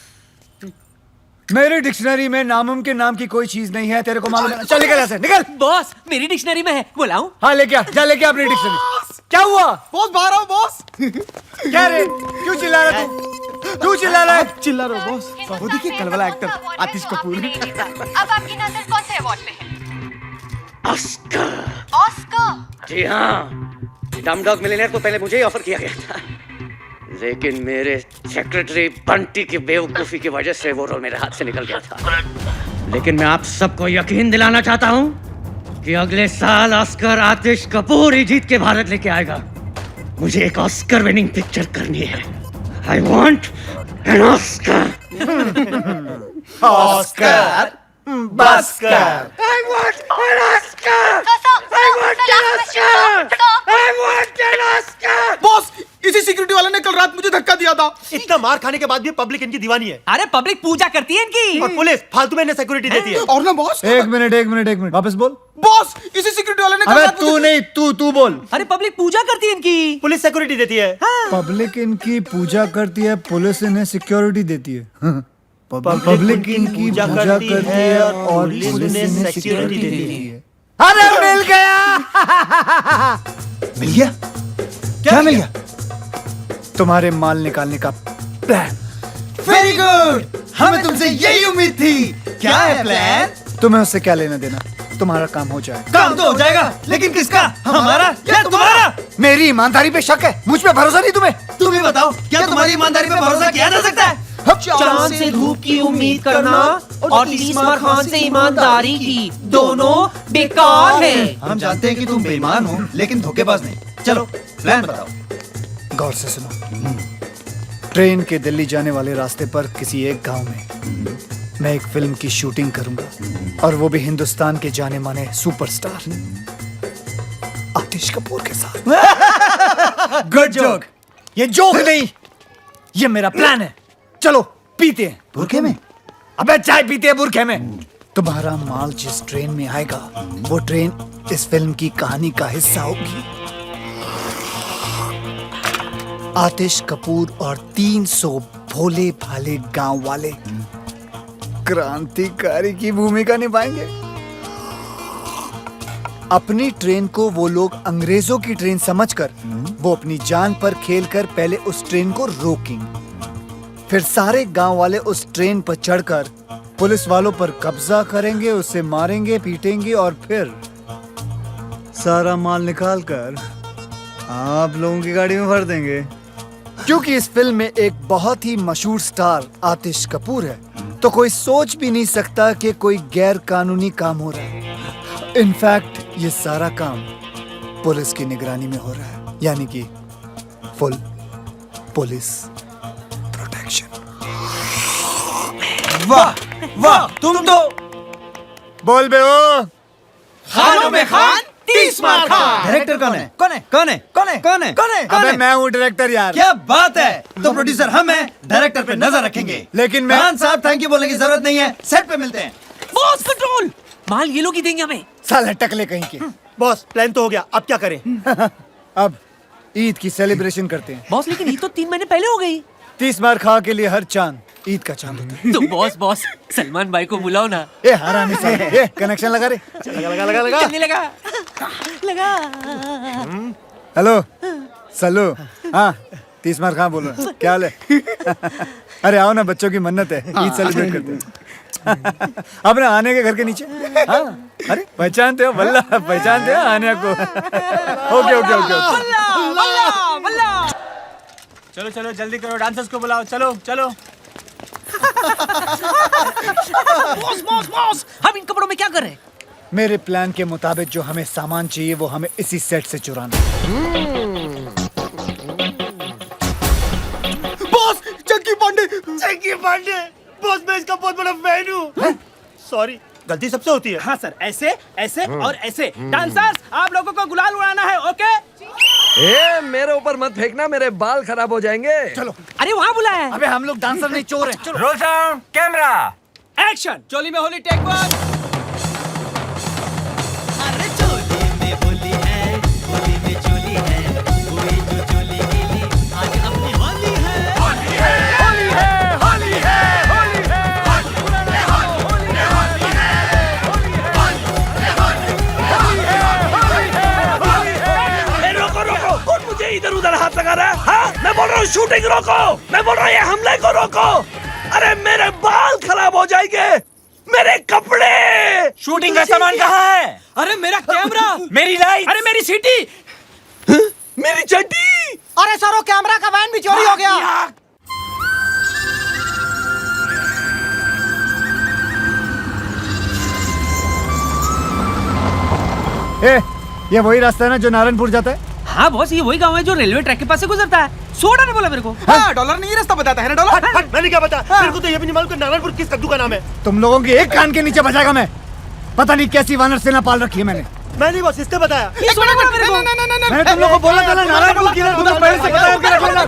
मेरी डिक्शनरी में नामुमकिन नाम की कोई चीज नहीं है, तेरे को मालूम है। चल निकल ऐसे, निकल। बॉस मेरी डिक्शनरी में है, बुलाऊं? हाँ लेके आ, जा लेके आ अपनी डिक्शनरी। क्या हुआ? बॉस बाहर आओ बॉस। क्या रे, क्यों चिल्ला रहा तू? क्यों चिल्ला रहा है? चिल्ला रहा हो बॉस? वो देखिए कल वाला एक्टर आतिश कपूर। अब आपकी नजर कौन से अवार्ड पे है? ऑस्कर। जी हाँ, डमडॉग मिलियनेयर को पहले मुझे ही ऑफर किया गया था, लेकिन मेरे सेक्रेटरी बंटी की बेवकूफी की वजह से वो रोल मेरे हाथ से निकल गया था। लेकिन मैं आप सबको यकीन दिलाना चाहता हूँ कि अगले साल ऑस्कर आतिश कपूर ही जीत के भारत लेके आएगा। मुझे एक ऑस्कर विनिंग पिक्चर करनी है। I want an Oscar. Oscar बस्कर। I want an Oscar! I want an Oscar! I want an Oscar! Boss, इसी सिक्योरिटी वाले ने कल रात मुझे धक्का दिया था। इतना मार खाने के बाद भी पब्लिक इनकी दीवानी है। अरे पब्लिक पूजा करती है इनकी। और पुलिस फालतू में इन्हें सिक्योरिटी देती है। और ना बॉस, एक मिनट वापस बोल। बॉस इसी सिक्योरिटी वाले ने अबे तू नहीं, तू बोल। अरे पब्लिक पूजा करती है इनकी। पुलिस सिक्योरिटी देती है। पब्लिक इनकी पूजा करती है, पुलिस इन्हें सिक्योरिटी देती है। पब्लिक इनकी पूजा करती है और पुलिस इन्हें सिक्योरिटी देती है। अरे मिल गया। मिल गया? क्या मिल गया? तुम्हारे माल निकालने का प्लान। वेरी गुड, हमें तुमसे यही उम्मीद थी। क्या है प्लान? तुम्हें उससे क्या लेना देना, तुम्हारा काम हो जाएगा। काम तो हो जाएगा, लेकिन किसका? हमारा या तुम्हारा? मेरी ईमानदारी पे शक है, मुझ पे भरोसा नहीं तुम्हें? तुम ही बताओ, क्या तुम्हारी ईमानदारी पे भरोसा किया जा सकता है? चांद से धूप की उम्मीद करना और तीसमार खान से ईमानदारी की, दोनों बेकार है। हम जानते हैं कि तुम बेईमान हो, लेकिन धोखेबाज नहीं। चलो प्लान बताओ। गौर से सुनो। ट्रेन के दिल्ली जाने वाले रास्ते पर किसी एक गांव में मैं एक फिल्म की शूटिंग करूंगा, और वो भी हिंदुस्तान के जाने माने सुपरस्टार आतिश कपूर के साथ। Good joke. ये जोक नहीं, ये मेरा प्लान है। चलो पीते हैं। बुरखे में? अबे चाय पीते हैं बुरखे में। तुम्हारा माल जिस ट्रेन में आएगा, वो ट्रेन इस फिल्म की कहानी का हिस्सा होगी। आतिश कपूर और 300 भोले भाले गांव वाले क्रांतिकारी की भूमिका निभाएंगे। अपनी ट्रेन को वो लोग अंग्रेजों की ट्रेन समझकर वो अपनी जान पर खेलकर पहले उस ट्रेन को रोकेंगे। फिर सारे गांव वाले उस ट्रेन पर चढ़कर पुलिस वालों पर कब्जा करेंगे, उसे मारेंगे, पीटेंगे और फिर सारा माल निकालकर आप लोगों की गाड़ी में भर देंगे। क्योंकि इस फिल्म में एक बहुत ही मशहूर स्टार आतिश कपूर है, तो कोई सोच भी नहीं सकता कि कोई गैर कानूनी काम हो रहा है। इनफैक्ट ये सारा काम पुलिस की निगरानी में हो रहा है, यानी कि फुल पुलिस प्रोटेक्शन। वाह वाह, तुम तो बोल बे ओ। खानों में खान, 30 मार खान। डायरेक्टर कौन है? कौन है? कौन है? कौन है? कौन है? कौन है? अबे मैं हूँ डायरेक्टर यार। क्या बात है, तो प्रोड्यूसर हम हैं, डायरेक्टर पे नजर रखेंगे। लेकिन मैं खान साहब थैंक यू बोलने की जरूरत नहीं है, सेट पे मिलते हैं। बॉस कंट्रोल, माल ये लोग ही देंगे हमें। साले टकले कहीं के। बॉस प्लान तो हो गया, अब क्या करें? अब ईद की सेलिब्रेशन करते हैं। बॉस लेकिन ये तो 3 महीने पहले हो गई। 30 मार खा के लिए हर चांद ईद का चांद होता है। तो बॉस सलमान भाई को बुलाओ ना। ए हरामी साले, ए कनेक्शन लगा रे। चलने लगा। हेलो सल्लू। हाँ 30 मार खा बोल रहा, क्या हाल है? अरे आओ ना, बच्चों की मन्नत है, ईद सेलिब्रेट करते हैं। अपने आने के घर के नीचे। हाँ अरे पहचानते हो बल्ला, पहचानते हो आने को? Okay okay okay. चलो चलो जल्दी करो, डांसर्स को बुलाओ, चलो चलो। बॉस हम इन कपड़ों में क्या कर रहे हैं? मेरे प्लान के मुताबिक जो हमें सामान चाहिए वो हमें इसी सेट से चुराना है। बॉस चंकी पांडे। चंकी पांडे बॉस, मैं इसका बहुत बड़ा फैन हूँ। सॉरी, गलती सबसे होती है। हाँ सर, ऐसे ऐसे और ऐसे। डांसर्स आप लोगों को गुलाल उड़ाना है, ओके? ए, मेरे ऊपर मत फेंकना, मेरे बाल खराब हो जाएंगे। चलो। अरे वहाँ बुलाया है। अबे हम लोग डांसर नहीं, चोर हैं। चलो। Roll sound, camera, action. चोली में होली, टेक 1। अरे चोली में होली है, होली में चोली है, कोई जो चोली गीली आज अपनी होली है। होली है, होली है, होली है, होली है, होली है, होली है, होली है, होली है। रोको रोको, कौन मुझे इधर उधर हाथ लगा रहा है? हाँ मैं बोल रहा हूँ शूटिंग रोको, मैं बोल रहा हूँ ये हमले को रोको। अरे मेरे बाल खराब हो जाएंगे, मेरे कपड़े। शूटिंग का सामान कहाँ है? अरे मेरा कैमरा, मेरी लाइट, अरे मेरी सीटी, मेरी चड्डी। अरे सर वो कैमरा का वैन भी चोरी हो गया। ए, ये वही रास्ता है ना जो नारायणपुर जाता है? हाँ बॉस, ये वही गाँव है जो रेलवे ट्रैक के पास से गुजरता है। सोडा ने बोला मेरे को। हाँ डॉलर नहीं रास्ता बताता है ना डॉलर। मैंने क्या बता? मेरे को तो ये भी नहीं मालूम कि नारायणपुर किस कद्दू का नाम है। तुम लोगों की एक कान के नीचे बजाएगा मैं। पता नहीं कैसी वानर सेना पाल रखी है मैंने। मैं नहीं बॉस, इसने बताया। ये सोडा बोला मेरे को। मैंने तुम लोगों को बोला था ना नारायणपुर किधर, तुम्हें पहले से बताया कि रखना।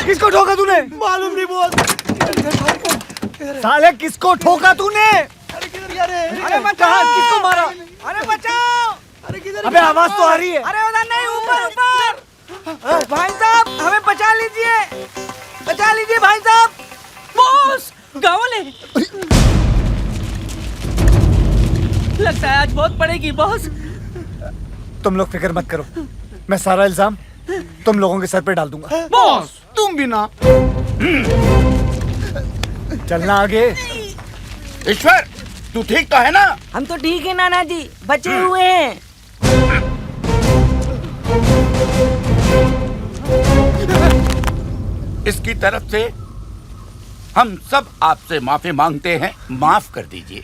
किसको ठोका तूने? मालूम नहीं बॉस। साले किसको ठोका तूने? अरे बचाओ, किसको मारा? अरे बचाओ! अरे किधर? अबे आवाज तो आ रही है। अरे उधर नहीं, ऊपर ऊपर। भाई साहब हमें बचा लीजिए भाई साहब। बॉस गाँव वाले लगता है आज बहुत पड़ेगी बॉस। तुम लोग फिक्र मत करो, मैं सारा इल्जाम तुम लोगों के सर पे डाल दूंगा। बॉस तुम भी ना। चलना आगे। ईश्वर तू ठीक तो है ना? हम तो ठीक है नाना जी, बचे हुए हैं। इसकी तरफ से हम सब आपसे माफी मांगते हैं, माफ कर दीजिए।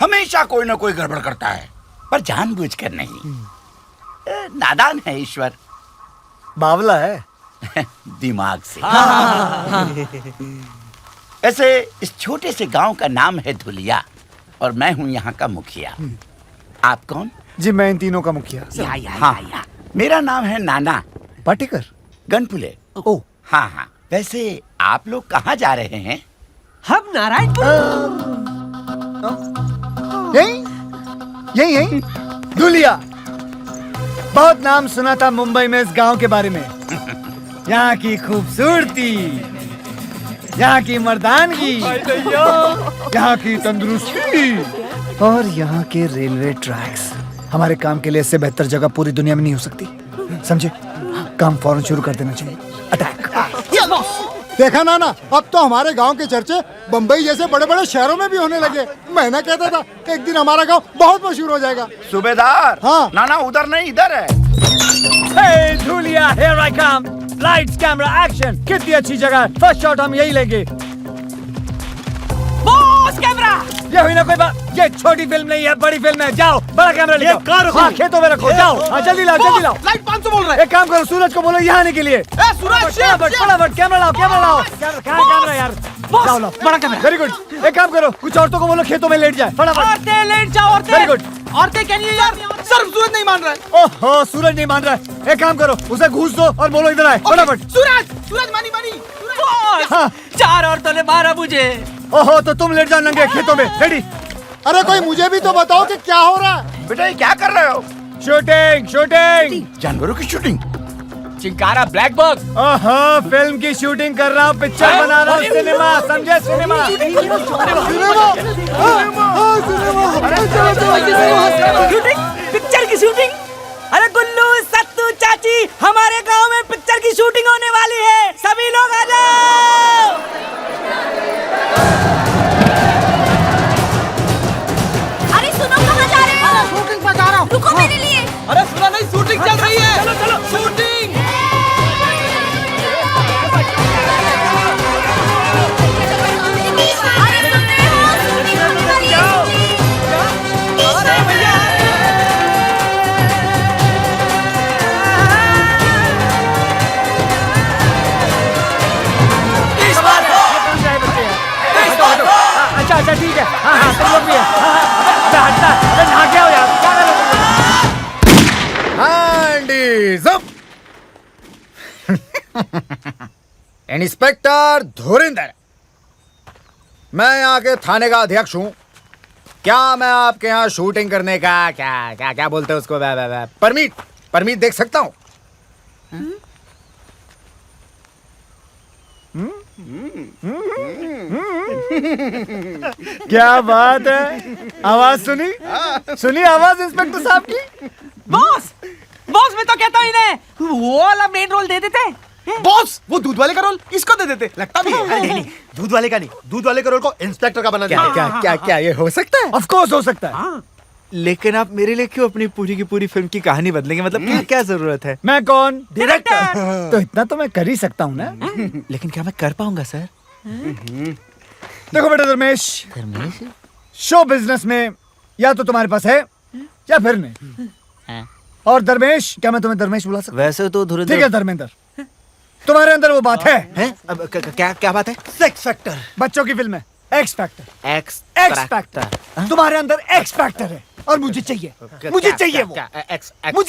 हमेशा कोई ना कोई गड़बड़ करता है, पर जानबूझकर नहीं। नादान है ईश्वर। बावला है दिमाग से। ऐसे इस छोटे से गांव का नाम है धुलिया और मैं हूं यहाँ का मुखिया। आप कौन? जी मैं इन तीनों का मुखिया। हाँ, मेरा नाम है नाना पाटेकर। गनपुले। ओ हाँ हाँ, वैसे आप लोग कहाँ जा रहे हैं? हम नारायणपुर। यही धुलिया। बहुत नाम सुना था मुंबई में इस गांव के बारे में। यहाँ की खूबसूरती, यहाँ की मर्दानगी, यहाँ की तंदुरुस्ती और यहाँ के रेलवे ट्रैक्स। हमारे काम के लिए इससे बेहतर जगह पूरी दुनिया में नहीं हो सकती। समझे? काम फौरन शुरू कर देना चाहिए। अटैक। देखा ना, अब तो हमारे गांव के चर्चे बम्बई जैसे बड़े बड़े शहरों में भी होने लगे। मैं ना कहता था एक दिन हमारा गांव बहुत मशहूर हो जाएगा। सूबेदार। हाँ। नाना उधर नहीं, इधर है। Hey, Julia, here I come. Lights, camera, action. कितनी अच्छी जगह है। फर्स्ट शॉट हम यही लेंगे। Boss camera. ये हुई ना कोई बात। ये छोटी फिल्म नहीं है, बड़ी फिल्म है। जाओ बड़ा कैमरा लेके आओ। हाँ, खेतों में रखो। जाओ हाँ, जल्दी लाओ जल्दी लाओ। लाइट 500 बोल रहा है। एक काम करो, सूरज को बोलो यहाँ आने के लिए। फटाफट कैमरा लाओ कहाँ है कैमरा यार? लाओ लाओ बड़ा कैमरा। Very good. एक काम करो, कुछ औरतों को बोलो खेतों में लेट जाए। फटाफट औरतें लेट जाओ। औरतें। Very good. औरतें क्या नहीं यार? सर सूरज नहीं मान रहा है। ओहो सूरज नहीं मान रहा है। एक काम करो, उसे घूस दो और बोलो इधर आए। फटाफट। सूरज मानी बॉस हाँ। 4 औरतों ने मारा मुझे। ओहो तो तुम लेट जाओ नंगे खेतों में। रेडी? अरे कोई मुझे भी तो बताओ कि क्या हो रहा है। बेटा ये क्या कर रहे हो? शूटिंग। जानवरों की शूटिंग? Chinkara black bug. ओहो फिल्म की शूटिंग कर रहा हूँ, पिक्चर बना रहा हूँ। सिनेमा समझे? सिनेमा। पिक्चर की शूटिंग। अरे गुल्लू सत्तू चाची, हमारे गांव में पिक्चर की शूटिंग होने वाली है, सभी लोग आ जाओ। अरे सुनो, कहाँ जा रहे हो? शूटिंग पर जा रहा हूँ। रुको मेरे लिए। अरे सुना नहीं, शूटिंग चल रही है। चलो चलो शूटिंग। अरे सुन रहे हो? शूटिंग होने वाली है। अरे भैया अच्छा ठीक है। हाँ तुम लोग भी है। अरे नहा के आओ यार। इंस्पेक्टर धुरिंदर, मैं यहाँ के थाने का अध्यक्ष हूँ। क्या मैं आपके यहाँ शूटिंग करने का क्या क्या क्या बोलते हैं उसको, परमिट देख सकता हूँ? क्या बात है, आवाज सुनी आवाज इंस्पेक्टर साहब की। बॉस मैं तो कहता हूँ इन्हें वो वाला मेन रोल दे देते। बॉस वो दूध वाले का रोल इसको दे देते, लगता भी है। नहीं, दूध वाले का नहीं, दूध वाले का रोल को इंस्पेक्टर का बना दिया। क्या ये हो सकता है? ऑफ कोर्स हो सकता है। लेकिन आप मेरे लिए क्यों अपनी पूरी की पूरी फिल्म की कहानी बदलेंगे? मतलब क्या जरूरत है? मैं कौन? डायरेक्टर। तो इतना तो मैं कर ही सकता हूँ ना। लेकिन क्या मैं कर पाऊंगा सर? देखो बेटा धर्मेश, शो बिजनेस में या तो तुम्हारे पास है या फिर नहीं। और धर्मेश, क्या मैं तुम्हें धर्मेश बुला सकता? वैसे तो धुरंधर। ठीक है धर्मेंद्र, तुम्हारे अंदर वो बात है। अब क्या बात है? Sex factor. बच्चों की फिल्म है एक्स फैक्टर। X factor. तुम्हारे अंदर एक्स फैक्टर है और मुझे चाहिए वो। मुझे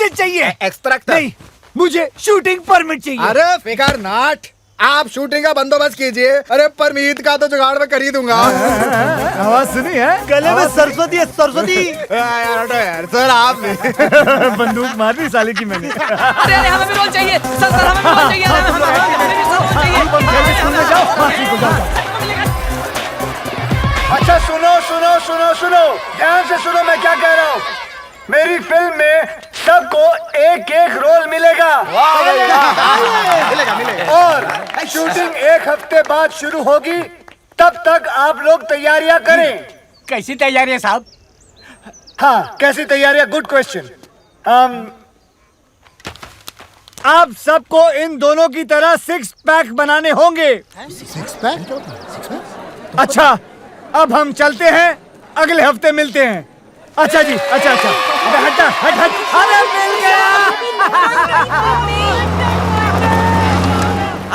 चाहिए एक्सट्रैक्टर नहीं, मुझे शूटिंग परमिट चाहिए। अरे फिकर नॉट, आप शूटिंग का बंदोबस्त कीजिए। अरे परमीत का तो जुगाड़ में कर ही दूंगा। आवाज सुनी है? गले में सरस्वती है, सरस्वती। यार सर आप बंदूक मार दी साले की मैंने। अरे अरे हमें भी रोल चाहिए सर, सर हमें भी रोल चाहिए, हमें भी रोल चाहिए। अच्छा सुनो सुनो सुनो सुनो, ध्यान से सुनो मैं क्या कह रहा हूँ। मेरी फिल्म में सबको एक एक रोल मिलेगा। और शूटिंग 1 हफ्ते बाद शुरू होगी, तब तक आप लोग तैयारियां करें। कैसी तैयारियां साहब? हाँ कैसी तैयारियां, गुड क्वेश्चन। आप सबको इन दोनों की तरह 6 पैक बनाने होंगे। 6 पैक? अच्छा अब हम चलते हैं, अगले हफ्ते मिलते हैं। अच्छा जी, अच्छा अच्छा, हट हट हट, अरे मिल गया।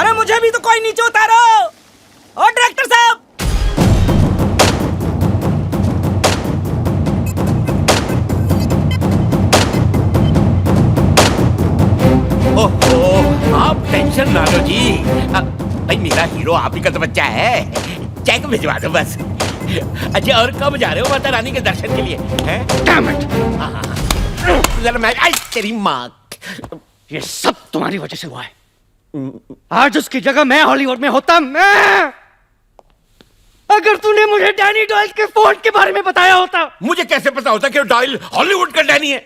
अरे मुझे भी तो कोई नीचे उतारो। ओ डायरेक्टर साहब, ओहो, आप टेंशन ना लो जी। भाई मेरा हीरो आप ही का तो बच्चा है, चेक भिजवा दो बस। अच्छा और कब जा रहे हो माता रानी के दर्शन के लिए? हैं? जरा मैं, आई तेरी माँ। ये सब तुम्हारी वजह से हुआ है। आज उसकी जगह मैं हॉलीवुड में होता। मैं अगर तूने मुझे डैनी डॉयल के फोन के बारे में बताया होता। मुझे कैसे पता होता कि डॉयल हॉलीवुड का डैनी है?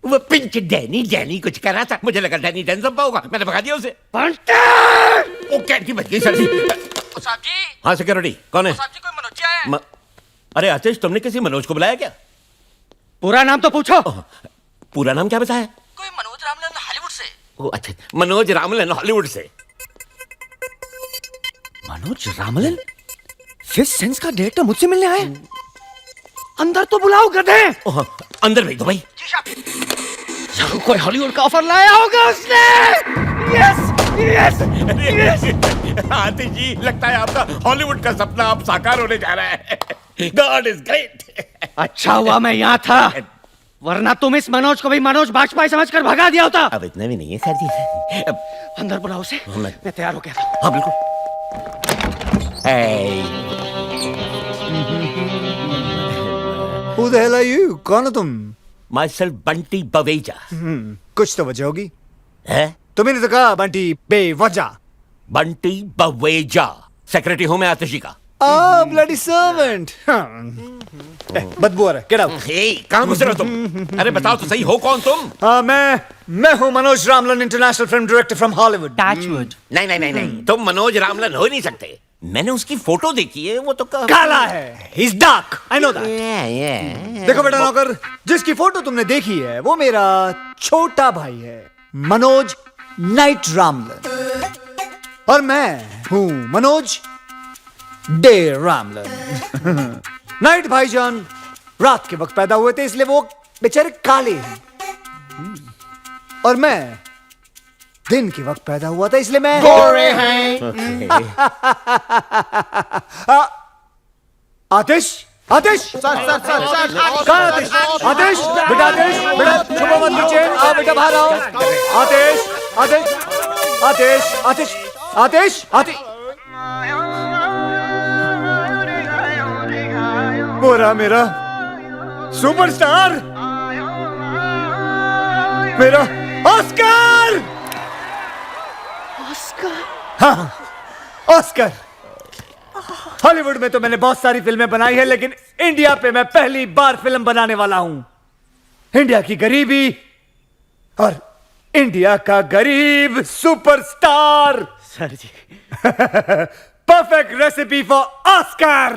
वो पिंच डैनी कुछ कर रहा था, मुझे लगा डैनी डेंजम्पा होगा, मैंने भगा दिया उसे। वो कैंटी बच गई सर जी। हाँ सिक्योरिटी, कौन है? कोई मनोज है? अरे आतिश, तुमने किसी मनोज को बुलाया क्या? पूरा नाम तो पूछो। पूरा नाम क्या बताया? कोई मनोज रामलन हॉलीवुड से। ओ अच्छा, मनोज रामलन हॉलीवुड से। मनोज रामलन फिफ्थ सेंस का डायरेक्टर मुझसे मिलने आए। अंदर तो बुलाओ गधे। अंदर भेज दो भाई। कोई हॉलीवुड का ऑफर लाया होगा उसने। Yes yes yes. Aatish ji, लगता है आपका हॉलीवुड का सपना अब साकार होने जा रहा है। God is great. अच्छा हुआ मैं यहाँ था, वरना तुम इस मनोज को भी मनोज बाजपेयी समझकर भगा दिया होता। अब इतना भी नहीं है सर जी। अंदर बुलाओ उसे, मैं तैयार हो गया था। हाँ बिल्कुल। Who the hell are you? कौन हो तुम? माइसेल्फ बंटी बवेजा। कुछ तो वजह होगी। है? तुम्हें तो कहा बंटी बेवजह। बंटी बवेजा, सेक्रेटरी हूँ मैं आतिश जी का। Bloody servant. बदबू आ रहा है, गेट आउट। कहाँ घुस रहे हो तुम? अरे बताओ तो सही, हो कौन तुम? मैं हूँ Manoj Ramlan, international film director from Hollywood. Touchwood. नहीं, तुम मनोज रामलन हो ही नहीं सकते। मैंने उसकी फोटो देखी है, वो तो काला है, he is dark, I know that. देखो बेटा नौकर, जिसकी फोटो तुमने देखी है वो मेरा छोटा भाई है, मनोज नाइट रामलन, और मैं हूँ मनोज डे रामलन। नाइट भाईजान रात के वक्त पैदा हुए थे, इसलिए वो बेचारे काले हैं, और मैं दिन के वक्त पैदा हुआ था, इसलिए मैं गोरे हैं। आतिश, आतिश, सर कहाँ आतिश? आतिश, बेटा आतिश, बेटा छुपो मत नीचे, आओ बेटा बाहर आओ। आतिश, आतिश, आतिश, आतिश, आतिश, आतिश। वो रहा मेरा सुपरस्टार, मेरा ऑस्कर। हाँ, ऑस्कर। हॉलीवुड में तो मैंने बहुत सारी फिल्में बनाई है, लेकिन इंडिया पे मैं पहली बार फिल्म बनाने वाला हूं। इंडिया की गरीबी और इंडिया का गरीब superstar. Sir ji. Perfect recipe for Oscar.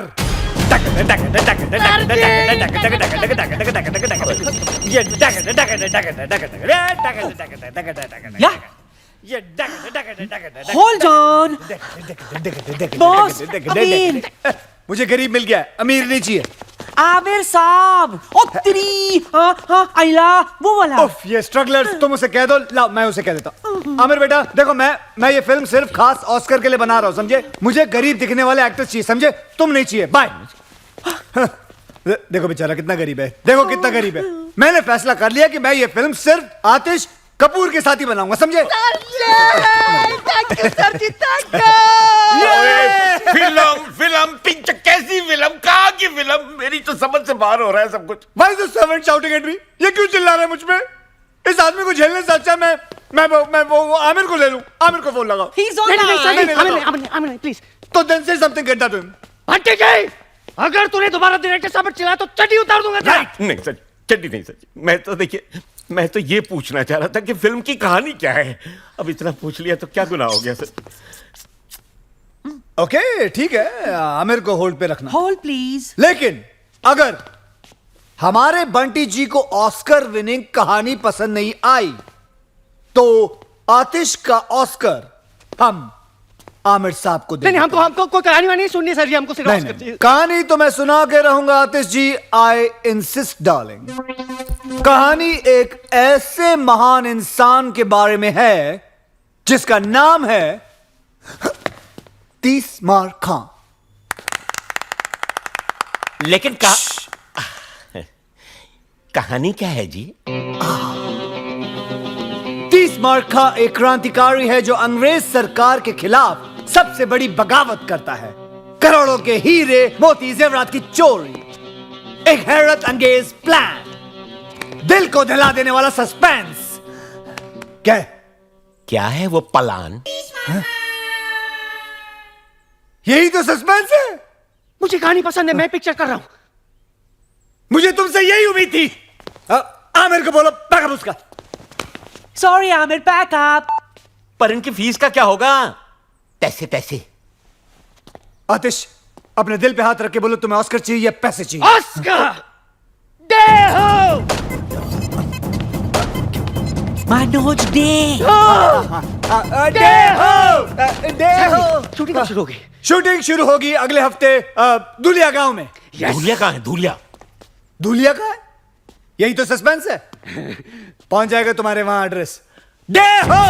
Hold on boss, Aamir. मुझे गरीब मिल गया, अमीर नहीं चाहिए। आमिर साहब, ओ तेरी आइला वो वाला। उफ, ये स्ट्रगलर्स, तुम उसे कह दो। लाओ मैं उसे कह देता हूँ। आमिर बेटा देखो, मैं ये फिल्म सिर्फ खास ऑस्कर के लिए बना रहा हूँ, समझे? मुझे गरीब दिखने वाले एक्टर्स चाहिए, समझे? तुम नहीं चाहिए, बाय। देखो बेचारा कितना गरीब है, देखो कितना गरीब है। मैंने फैसला कर लिया कि मैं ये फिल्म सिर्फ आतिश कपूर के साथ ही बनाऊंगा, समझे? फिल्म पिक्चर कैसी फिल्म, कहाँ की फिल्म? मेरी तो समझ से बाहर हो रहा है सब कुछ। Why is the servant shouting at me? ये क्यों चिल्ला रहा है मुझ पे? इस आदमी को झेलने से अच्छा मैं वो आमिर को ले लूं। आमिर को फोन लगाओ। नहीं, प्लीज। तो then say something, get that to him. भट्टी जी, अगर तूने दोबारा डायरेक्टर साहब पर चिल्लाया तो चड्डी उतार दूंगा तेरा। नहीं सर, चड्डी नहीं सर। मैं तो देखिए, मैं तो ये पूछना चाह रहा था कि फिल्म की कहानी क्या है। अब इतना पूछ लिया तो क्या गुनाह हो गया सर? ओके, ठीक है, आमिर को होल्ड पे रखना। Hold please. लेकिन अगर हमारे बंटी जी को ऑस्कर विनिंग कहानी पसंद नहीं आई तो आतिश का ऑस्कर हम आमिर साहब को देंगे। नहीं, हमको कोई कहानी वानी नहीं सुननी सर जी, हमको सिर्फ ऑस्कर चाहिए। कहानी तो मैं सुना के रहूंगा आतिश जी, आई इंसिस्ट डार्लिंग। कहानी एक ऐसे महान इंसान के बारे में है जिसका नाम है तीसमार खां। लेकिन कहानी क्या है जी? तीसमार खां एक क्रांतिकारी है जो अंग्रेज सरकार के खिलाफ सबसे बड़ी बगावत करता है। करोड़ों के हीरे मोती जेवरात की चोरी, एक हैरत अंगेज प्लान, दिल को दहला देने वाला सस्पेंस। क्या है वो प्लान? यही तो सस्पेंस है। मुझे कहानी पसंद है, मैं पिक्चर कर रहा हूं। मुझे तुमसे यही उम्मीद थी। आमिर को बोलो बैकअप उसका। Sorry Aamir, backup. पर इनकी फीस का क्या होगा? पैसे। आतिश, अपने दिल पे हाथ रख के बोलो तुम्हें ऑस्कर चाहिए या पैसे चाहिए? ऑस्कर दे हो। मनोज दे। शूटिंग शुरू होगी। शूटिंग शुरू होगी अगले हफ्ते दुलिया गांव में। धूलिया कहाँ है? धूलिया का है? यही तो सस्पेंस है। पहुंच जाएगा तुम्हारे वहां एड्रेस। दे हो।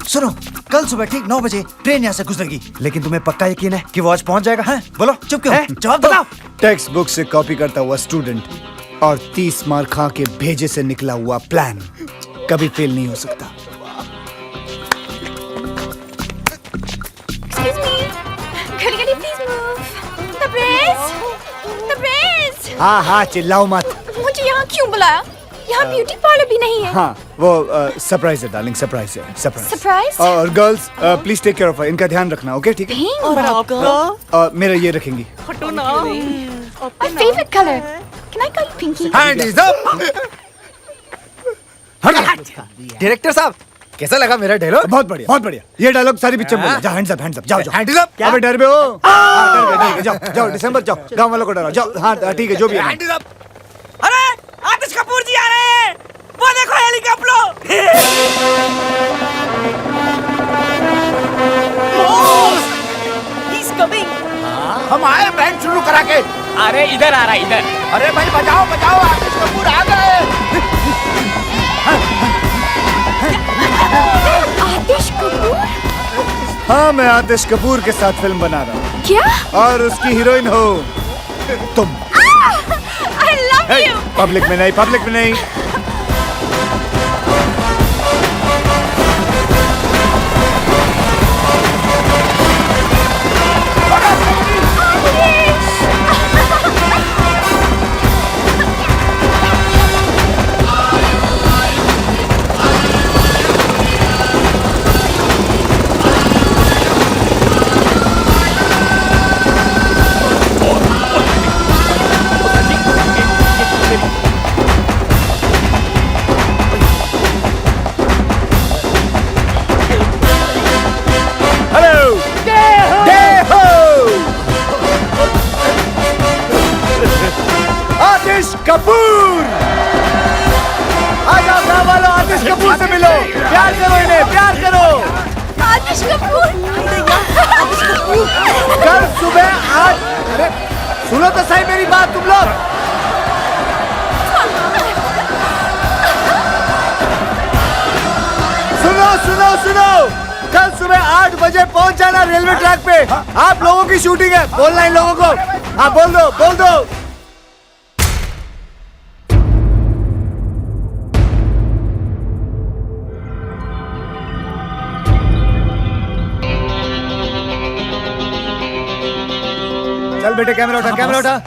सुनो, कल सुबह ठीक 9 बजे ट्रेन यहाँ से गुजरेगी, लेकिन तुम्हें पक्का यकीन है कि वो आज पहुंच जाएगा? हैं? बोलो, चुप क्यों? जवाब बताओ। टेक्स्ट बुक से कॉपी करता हुआ स्टूडेंट और तीसमार खां के भेजे से निकला हुआ प्लान कभी फेल नहीं हो सकता। Excuse me. घड़ी प्लीज मूव। The brace. हाँ, चिल्लाओ मत। मुझे यहाँ क्यों बुलाया? यहाँ ब्यूटी पार्लर भी नहीं है। हाँ, वो सरप्राइज है डार्लिंग, सरप्राइज है। सरप्राइज? और girls please take care of her, इनका ध्यान रखना, ओके? ठीक है। और आपका? मेरा ये रखेंगी। My favorite color. Can I call you Pinky? Hands up! Director साहब, कैसा लगा मेरा डायलॉग? बहुत बढ़िया। ये डायलॉग सारी पिक्चर में बोलो। जाओ, हैंड्स अप, जाओ। Hands up. अबे डर में हो? डर गए, जाओ, दिसंबर जाओ, गांव वालों को डराओ, जाओ। हाँ, ठीक है, जो भी है। अरे आतिश कपूर जी आ रहे हैं, वो देखो हेलीकॉप्टर। He's coming. हम आए बैंड शुरू करा के। अरे इधर आ रहा है, इधर। अरे भाई बजाओ, आतिश कपूर आ गए। आतिश कपूर? हाँ, मैं आतिश कपूर के साथ फिल्म बना रहा हूँ। क्या? और उसकी हीरोइन हो तुम। I love you. पब्लिक में नहीं। तो सही मेरी बात तुम लोग। सुनो सुनो सुनो, कल सुबह 8 बजे पहुंच जाना रेलवे ट्रैक पे। आप लोगों की शूटिंग है, बोलना इन लोगों को। हाँ बोल दो, बोल दो। चल बेटे कैमरा उठा, कैमरा उठा।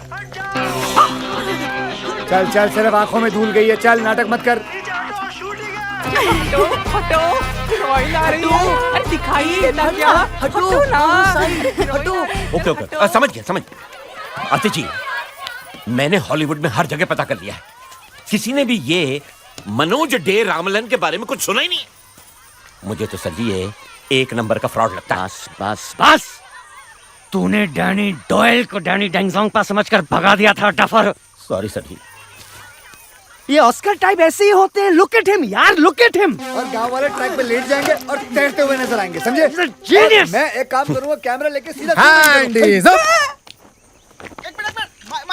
चल चल, सिर्फ आंखों में धूल गई है, चल नाटक मत कर। ओके ओके, समझ गया समझ गया। आतिश जी, मैंने हॉलीवुड में हर जगह पता कर लिया है, किसी ने भी ये मनोज डे रामलन के बारे में कुछ सुना ही नहीं। मुझे तो सर जी ये एक नंबर का फ्रॉड लगता है। बस बस बस, तूने डैनी डॉयल को डैनी डेंगजोंगपा समझकर भगा दिया था डफर। सॉरी सर जी। ये ऑस्कर टाइप ऐसे ही होते हैं। लुक एट हिम यार, लुक एट हिम। और गांव वाले ट्रैक पे लेट जाएंगे और तैरते हुए नजर आएंगे, समझे? जीनियस। मैं एक काम करूंगा, कैमरा लेके सीधा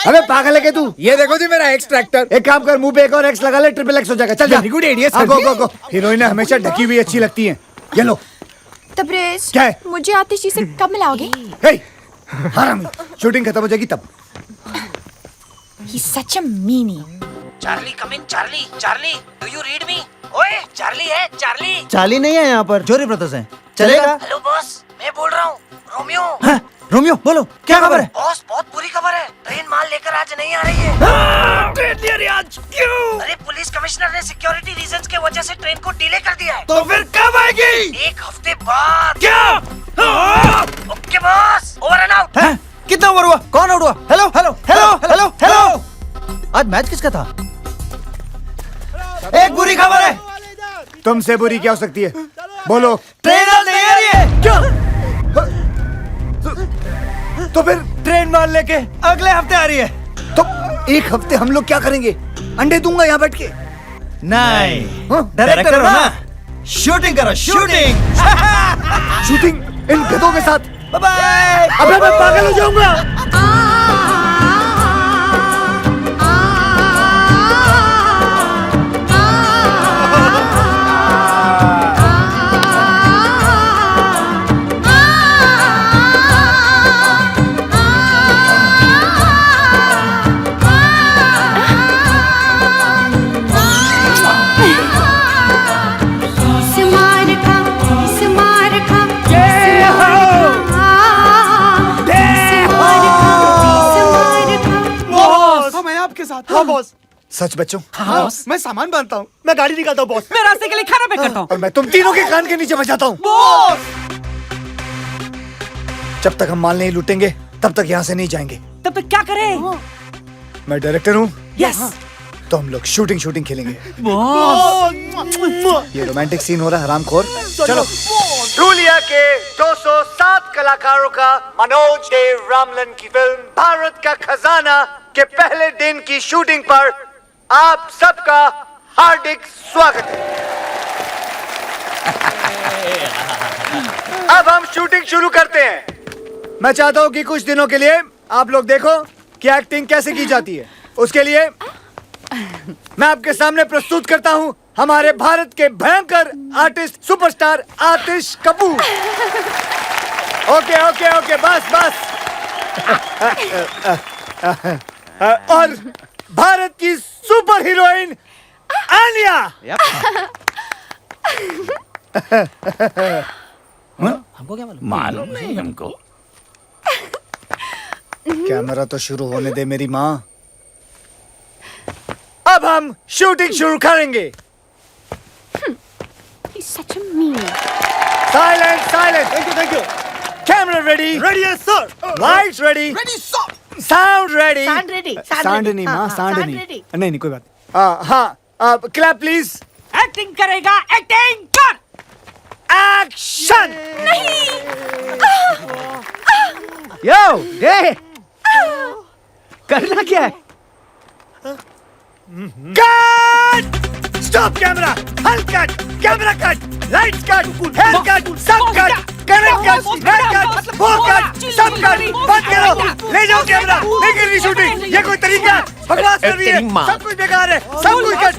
अबे पागल है क्या तू? ये देखो जी मेरा एक्सट्रैक्टर। एक काम कर, मुंह पे एक और एक्स लगा ले, ट्रिपल एक्स हो जाएगा। चल वेरी गुड आइडिया सर। गो गो गो। हीरोइनें हमेशा ढकी हुई अच्छी लगती हैं। ये लो। तबरेज, क्या है? मुझे आतिश जी से कब मिलाओगे? हे हरामी, शूटिंग खत्म हो जाएगी तब। He's such a meanie. Charlie come in. Charlie Charlie, do you read me? ओए चार्ली है, चार्ली। चार्ली नहीं है यहाँ पर, जोरी ब्रदर्स हैं। चलेगा? हेलो बॉस, मैं बोल रहा हूँ रोमियो। हाँ, रोमियो बोलो, क्या खबर है? बॉस बहुत बुरी खबर है, ट्रेन माल लेकर आज नहीं आ रही है। ट्रेन नहीं आ रही आज? क्यों? अरे पुलिस कमिश्नर ने सिक्योरिटी रीजंस के वजह से ट्रेन को डिले कर दिया है। तो फिर कब आएगी? 1 हफ्ते बाद। क्या? Okay boss, over and out. हैं? कितना ओवर हुआ? कौन आउट हुआ? Hello hello hello hello hello. आज मैच किसका था? एक बुरी खबर है। तुमसे बुरी क्या हो सकती है? बोलो। ट्रेन आज नहीं आ रही है। क्यों? तो फिर ट्रेन माल लेके अगले हफ्ते आ रही है। तो 1 हफ्ते हम लोग क्या करेंगे? अंडे दूंगा यहाँ बैठ के। नहीं, हाँ? डायरेक्टर हो ना, शूटिंग करो, शूटिंग। शूटिंग इन गधों के साथ? Bye bye. अबे मैं पागल हो जाऊंगा। हाँ बॉस। सच बच्चों? हाँ, मैं सामान बांधता हूँ, मैं गाड़ी निकालता हूँ बॉस। मैं रास्ते के लिए खाना पैक करता हूँ। और मैं तुम तीनों के कान के नीचे बजाता हूँ। बॉस जब तक हम माल नहीं लूटेंगे तब तक यहाँ से नहीं जाएंगे। तब तक क्या करें? मैं डायरेक्टर हूँ। यस। तो हम लोग शूटिंग शूटिंग खेलेंगे। बॉस। ये रोमांटिक सीन हो रहा है हरामखोर। चलो। रूलिया के 207 कलाकारों का मनोज डे रामलन की फिल्म भारत का खजाना के पहले दिन की शूटिंग पर आप सबका हार्दिक स्वागत है। अब हम शूटिंग शुरू करते हैं। मैं चाहता हूं कि कुछ दिनों के लिए आप लोग देखो कि एक्टिंग कैसे की जाती है। उसके लिए मैं आपके सामने प्रस्तुत करता हूं हमारे भारत के भयंकर आर्टिस्ट सुपरस्टार आतिश कपूर। ओके ओके ओके, बस बस। और भारत की सुपर हीरोइन आलिया। हमको क्या मालूम नहीं हमको। कैमरा तो शुरू होने दे मेरी माँ। अब हम शूटिंग शुरू करेंगे। He's such a meanie. Silence, silence. Thank you. Camera ready. Ready है sir. Lights ready. Ready sir. Sound ready. Sound ready. Sound नहीं माँ, sound sound नहीं। ready. नहीं नहीं कोई बात। हाँ, clap please. एक्टिंग करेगा, एक्टिंग कर। Action. यो डे, करना क्या है? Cut. Stop camera. Hull cut. Camera cut. Lights cut. Hair cut. Sub cut. Current cut. Hair cut. Ball cut. Sub बंद करो, ले जाओ कैमरा, नहीं करनी शूटिंग, ये कोई तरीका है? बकवास कर रही है, सब कुछ बेकार है, सब कुछ कट।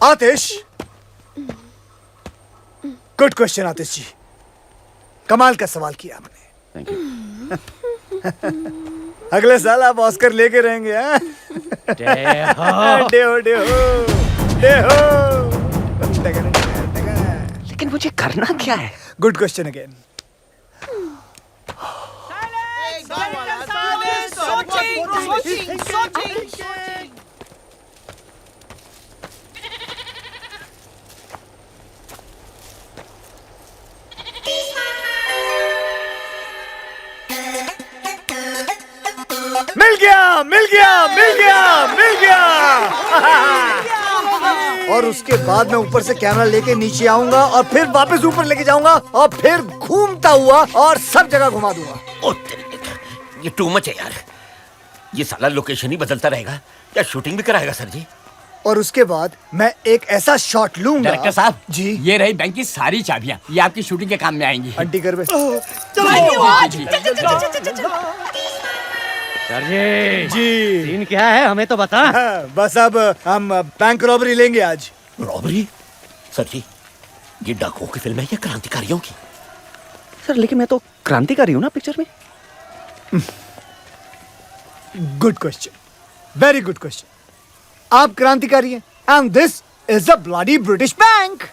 आतिश, गुड क्वेश्चन आतिश जी, कमाल का सवाल किया आपने। अगले साल आप ऑस्कर लेके रहेंगे, हैं? डेहो डेहो। लेकिन मुझे करना क्या है? Good question again. मिल गया, मिल गया, मिल गया, मिल गया। और उसके बाद मैं ऊपर से कैमरा लेके नीचे आऊंगा और फिर वापस ऊपर लेके जाऊंगा और फिर घूमता हुआ और सब जगह घुमा दूंगा। ओ ये टू मच है यार, ये साला लोकेशन ही बदलता रहेगा, क्या शूटिंग भी कराएगा सर जी? और उसके बाद मैं एक ऐसा शॉट लूंगा। डायरेक्टर साहब जी, ये रही बैंक की सारी चाबियां, ये आपकी शूटिंग के काम में आएंगी। आंटी कर सर जी, जी सीन क्या है हमें तो बता। बस अब हम बैंक रॉबरी लेंगे आज। रॉबरी? सर जी, ये डाकुओं की फिल्म है या क्रांतिकारियों की? सर लेकिन मैं तो क्रांतिकारी हूँ ना पिक्चर में। Good question, very good question. आप क्रांतिकारी हैं and this is a bloody British bank.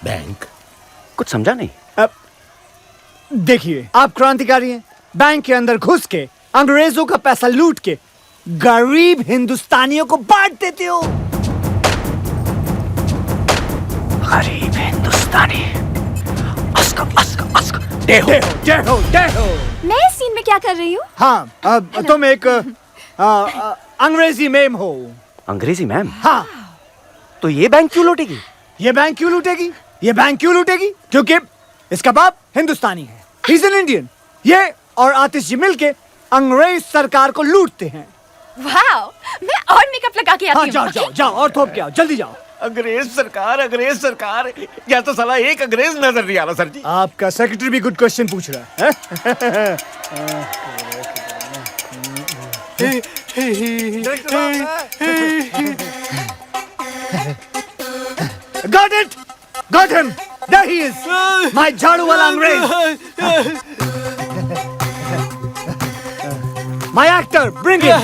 Bank? कुछ समझा नहीं। अब देखिए, आप क्रांतिकारी हैं, बैंक के अंदर घुस के अंग्रेजों का पैसा लूट के गरीब हिंदुस्तानियों को बांट देते हो। गरीब हिंदुस्तानी। डेहो डेहो डेहो। मैं इस सीन में क्या कर रही हूँ? हाँ, तुम एक अंग्रेजी मैम हो। अंग्रेजी मैम? हाँ। तो ये बैंक क्यों लूटेगी? ये बैंक क्यों लूटेगी? ये बैंक क्यों लूटेगी? क्योंकि इसका बाप हिंदुस्तानी है, ही इज एन इंडियन। ये और आतिश जी मिलके अंग्रेज सरकार को लूटते हैं। वाओ, मैं और मेकअप लगा के आती हूँ। जाओ जाओ जाओ और थोप के आओ, जल्दी जाओ। अंग्रेज सरकार, या तो साला एक अंग्रेज नजर नहीं आ रहा सर जी। आपका सेक्रेटरी भी गुड क्वेश्चन पूछ रहा है। Got it! Got him! There he is! My झाड़ू वाला अंग्रेज! My actor, bring him!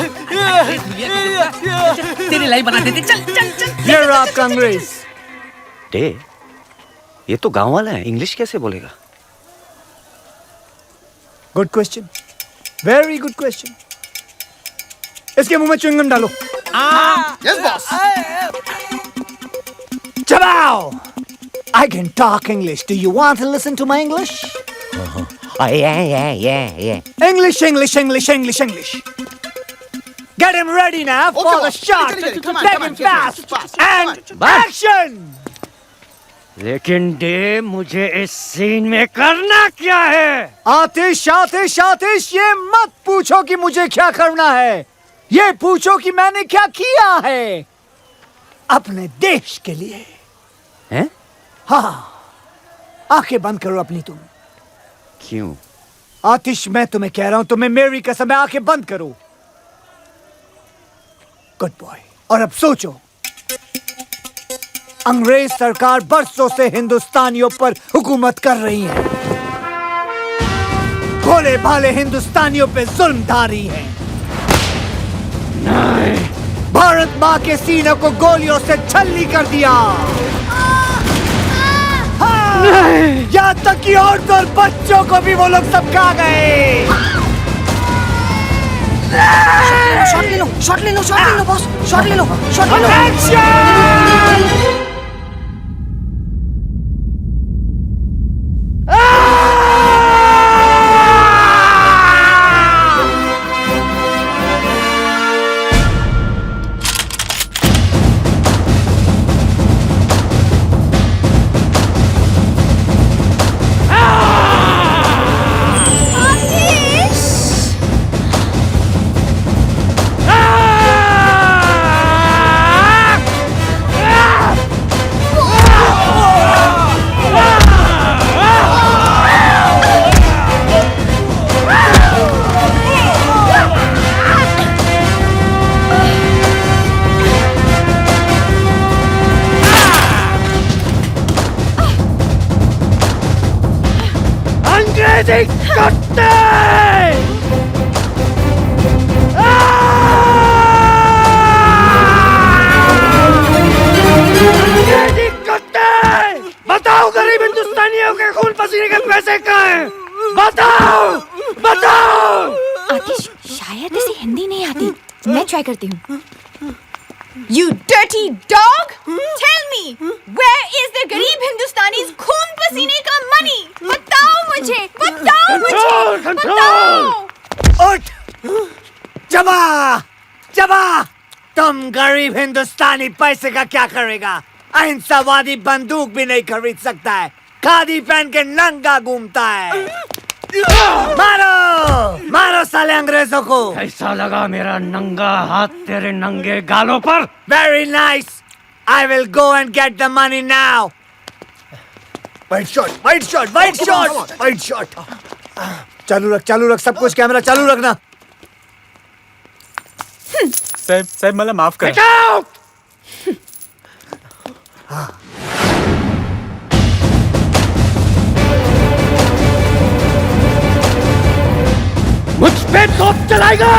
तेरी लाइफ बना देते, चल चल चल। ये रहा आपका अंग्रेज। डे, ये तो गांव वाला है, इंग्लिश कैसे बोलेगा? Good question, very good question. इसके मुंह में च्युइंगम डालो। Yes boss. चबाओ! I can talk English. Do you want to listen to my English? Yeah. English, English, English, English, English. Get him ready now for the shot. Let him fast and action. लेकिन day, मुझे इस scene में करना क्या है? आतिश, आतिश, आतिश, ये मत पूछो कि मुझे क्या करना है, ये पूछो कि मैंने क्या किया है अपने देश के लिए। हैं? हाँ, आंखें बंद करो अपनी तुम। क्यों? आतिश, मैं तुम्हें कह रहा हूं, तुम्हें मेरी कसम है, आंखें बंद करो। Good boy. और अब सोचो, अंग्रेज सरकार बरसों से हिंदुस्तानियों पर हुकूमत कर रही है, भोले भाले हिंदुस्तानियों पे जुल्म ढा रही है। भारत माँ के सीनों को गोलियों से छल्ली कर दिया। यहाँ तक कि औरतों और बच्चों को भी वो लोग सब खा गए। शॉट ले लो बॉस, शॉट ले लो। एक्शन! तेरी कुत्ते! तेरी कुत्ते! बताओ गरीब हिंदुस्तानियों के खून पसीने के पैसे कहाँ हैं? बताओ! बताओ! आतिश, शायद इसे हिंदी नहीं आती। मैं ट्राई करती हूँ। You dirty dog! Tell me, where is the गरीब हिंदुस्तानीज़ खून पसीने का money? बताओ मुझे, बताओ मुझे, बताओ! उठ! जबा! जबा! तुम गरीब हिंदुस्तानी पैसे का क्या करेगा? अहिंसावादी बंदूक भी नहीं खरीद सकता है। खादी पहन के नंगा घूमता है। मारो! मारो साले अंग्रेजों को! कैसा लगा मेरा नंगा हाथ तेरे नंगे गालों पर? Very nice! I will go and get the money now! White shot! White shot! White shot! White shot! चालू रख सब कुछ कैमरा चालू रखना। साहब मला माफ करा। हटाओ! मुझ पे तोप चलाएगा?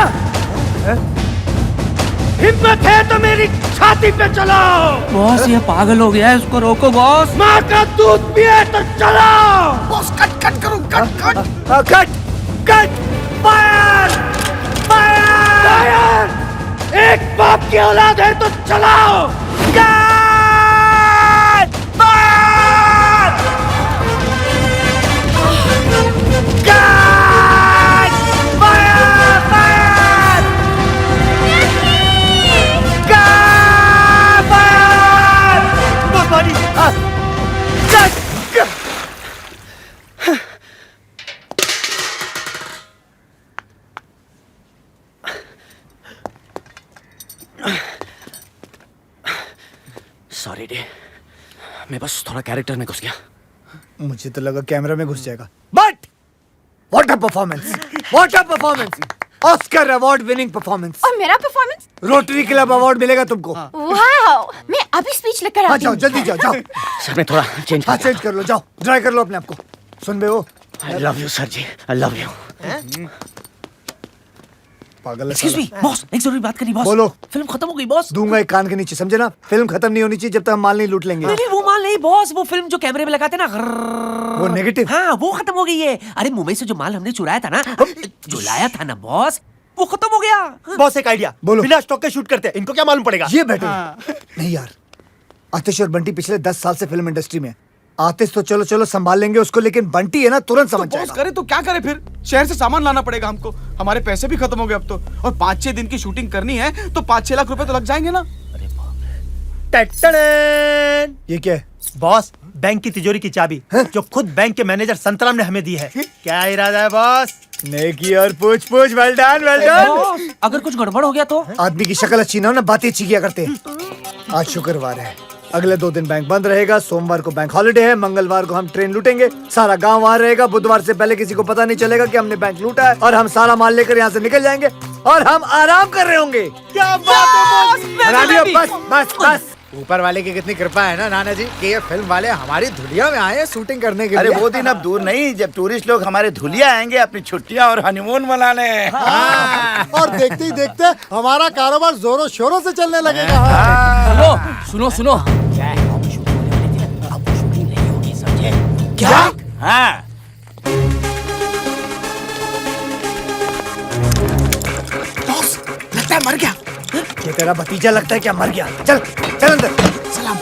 हिम्मत है तो मेरी छाती पे चलाओ। बॉस ये पागल हो गया है, इसको रोको बॉस। माँ का दूध पिए तो चलाओ। बॉस कट करो कट फायर फायर! एक बाप की औलाद है तो चलाओ। Cut fire cut fire fire cut fire nobody cut sorry day, मैं बस थोड़ा कैरेक्टर में घुस गया। मुझे तो लगा कैमरा में घुस जाएगा। But what a performance! What a performance! Oscar award winning performance. और मेरा परफॉर्मेंस? रोटरी क्लब अवार्ड मिलेगा तुमको। वाओ! मैं अभी स्पीच लेकर आती जाओ हूँ। जल्दी जाओ। सर मैं थोड़ा चेंज हाँ चेंज कर लो, जाओ ड्राई कर लो अपने आप को। सुन बे वो, I love you sir ji, I love you. पागल है एक्सक्यूज मी साला। बॉस, एक जरूरी बात करनी बॉस। बोलो। फिल्म खत्म हो गई बॉस। दूंगा एक कान के नीचे, समझे ना? फिल्म खत्म नहीं होनी चाहिए जब तक हम माल नहीं लूट लेंगे। नहीं वो माल नहीं बॉस, वो फिल्म जो कैमरे में लगाते ना, वो नेगेटिव। हाँ वो खत्म हो गई है। अरे मुंबई से जो माल हमने चुराया था ना, जो लाया था ना बॉस, वो खत्म हो गया। बॉस एक आइडिया, बोलो। बिना स्टॉक के शूट करते हैं, इनको क्या मालूम पड़ेगा? ये बेटर नहीं यार। आतिश और बंटी पिछले 10 साल से फिल्म इंडस्ट्री में। आतिश तो चलो संभाल लेंगे उसको, लेकिन बंटी है ना तुरंत समझ जाएगा। करे तो क्या करे फिर? शहर से सामान लाना पड़ेगा हमको। हमारे पैसे भी खत्म हो गए अब तो, और 5-6 दिन की शूटिंग करनी है तो 5-6 लाख रुपए तो लग जाएंगे ना। टटटन! ये क्या है? बॉस, बैंक की तिजोरी की चाबी जो खुद बैंक के मैनेजर संतराम ने हमें दी है। क्या इरादा है बॉस? नेकी और पूछ वेल डन वेल डन। अगर कुछ गड़बड़ हो गया तो? आदमी की शक्ल अच्छी ना हो ना, बातें अच्छी किया करते हैं। आज शुक्रवार है, अगले 2 दिन बैंक बंद रहेगा। सोमवार को बैंक हॉलिडे है, मंगलवार को हम ट्रेन लूटेंगे, सारा गांव वहाँ रहेगा। बुधवार से पहले किसी को पता नहीं चलेगा कि हमने बैंक लूटा है, और हम सारा माल लेकर यहाँ से निकल जाएंगे और हम आराम कर रहे होंगे। क्या बात है बॉस? बस बस बस। ऊपर वाले की कितनी कृपा है ना नाना जी कि ये फिल्म वाले हमारी धुलिया में आए हैं शूटिंग करने के लिए। अरे वो दिन अब दूर नहीं जब टूरिस्ट लोग हमारे धुलिया आएंगे अपनी छुट्टियां और हनीमून मनाने। और देखते ही देखते हमारा कारोबार जोरों शोरों से चलने लगेगा। सुनो सुनो, क्या? हाँ बॉस, लगता है मर गया। ये तेरा भतीजा लगता है क्या मर गया? चल चल अंदर। सलाम।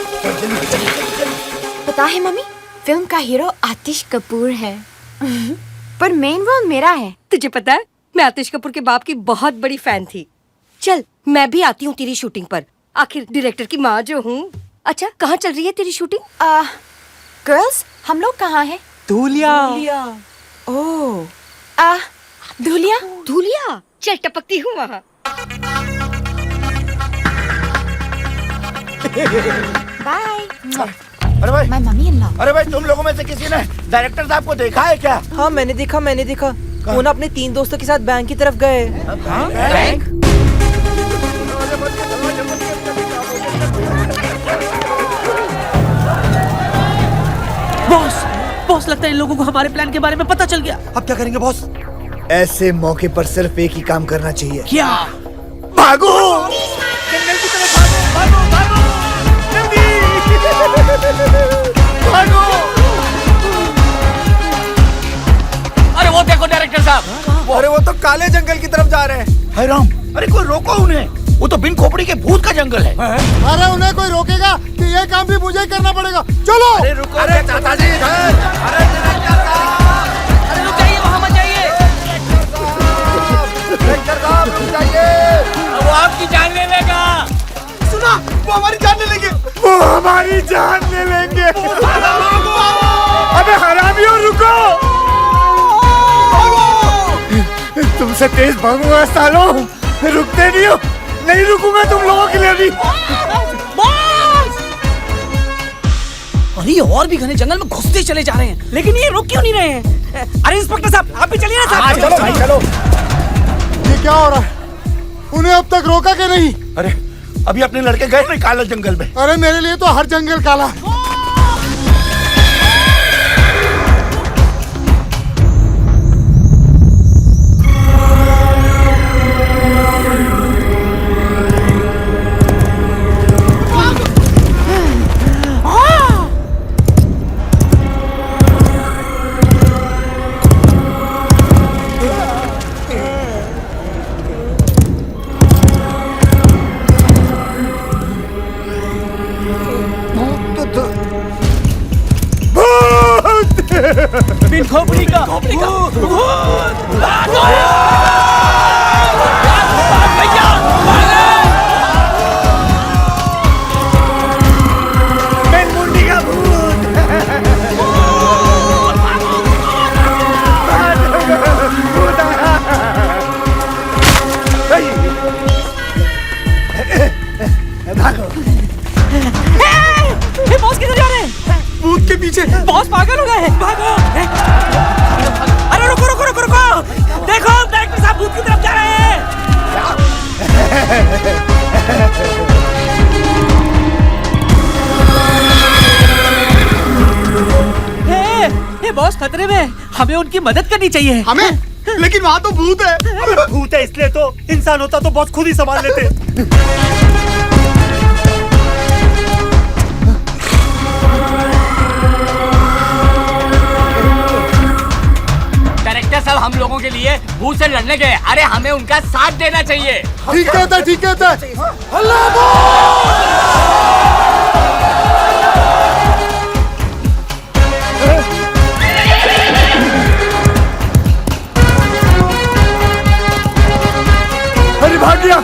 पता है मम्मी, फिल्म का हीरो आतिश कपूर है पर मेन रोल मेरा है। तुझे पता है, मैं आतिश कपूर के बाप की बहुत बड़ी फैन थी। चल मैं भी आती हूँ तेरी शूटिंग पर, आखिर डायरेक्टर की माँ जो हूँ। अच्छा कहाँ चल रही है तेरी शूटिंग? गर्ल्स हम लोग कहाँ हैं? धुलिया। ओह, धुलिया? धुलिया? चल टपकती हूँ वहाँ। बाय। अरे भाई, माय मम्मी इन लॉ। अरे भाई तुम लोगों में से किसी ने डायरेक्टर साहब को देखा है क्या? हाँ मैंने देखा। वो ना अपने 3 दोस्तों के साथ बैंक की तरफ गए। बैंक? बॉस लगता लगता है इन लोगों को हमारे प्लान के बारे में पता चल गया। अब क्या करेंगे बॉस? ऐसे मौके पर सिर्फ एक ही काम करना चाहिए। क्या? भागो! जंगल की तरफ भागो, भागो, भागो! जल्दी! भागो! अरे वो देखो डायरेक्टर साहब, अरे वो तो काले जंगल की तरफ जा रहे हैं। हाय राम, अरे कोई रोको उन्हें, वो तो बिन खोपड़ी के भूत का जंगल है। अरे उन्हें कोई रोकेगा कि ये काम भी मुझे ही करना पड़ेगा? चलो। अरे रुको, अरे चाचा जी इधर। अरे अरे रुक जाइए, वहां मत जाइए। डायरेक्टर साहब रुक जाइए। वो आपकी जान ले लेगा। सुना, वो हमारी जान ले लेंगे। वो हमारी जान ले लेंगे। अबे हरामियों रुको! तुमसे तेज भागूंगा सालों, रुकते नहीं हो। नहीं रुकूंगा तुम लोगों के लिए भी। अरे और भी घने जंगल में घुसते चले जा रहे हैं, लेकिन ये रुक क्यों नहीं रहे हैं? अरे इंस्पेक्टर साहब, आप भी चलिए ना साहब। चलो भाई चलो। ये क्या हो रहा है? उन्हें अब तक रोका कि नहीं? अरे अभी अपने लड़के गए नहीं काले जंगल में। अरे मेरे लिए तो हर जंगल काला है। बिन खोपड़ी का भूत! भागो! भैया बिन मुंडी का भूत! बॉस किधर जा रहे हैं? भूत के पीछे। बॉस पागल हो गए हैं। भागो! अरे रुको रुको रुको रुको! देखो डायरेक्टर साहब भूत की तरफ जा रहे हैं। हे बॉस खतरे में, हमें उनकी मदद करनी चाहिए। हमें? लेकिन वहाँ तो भूत है। भूत है इसलिए तो, इंसान होता तो बॉस खुद ही संभाल लेते। डायरेक्टर साहब हम लोगों के लिए भूत से लड़ने गए, अरे हमें उनका साथ देना चाहिए। ठीक है, ठीक है। अल्लाह अरे भाग गया।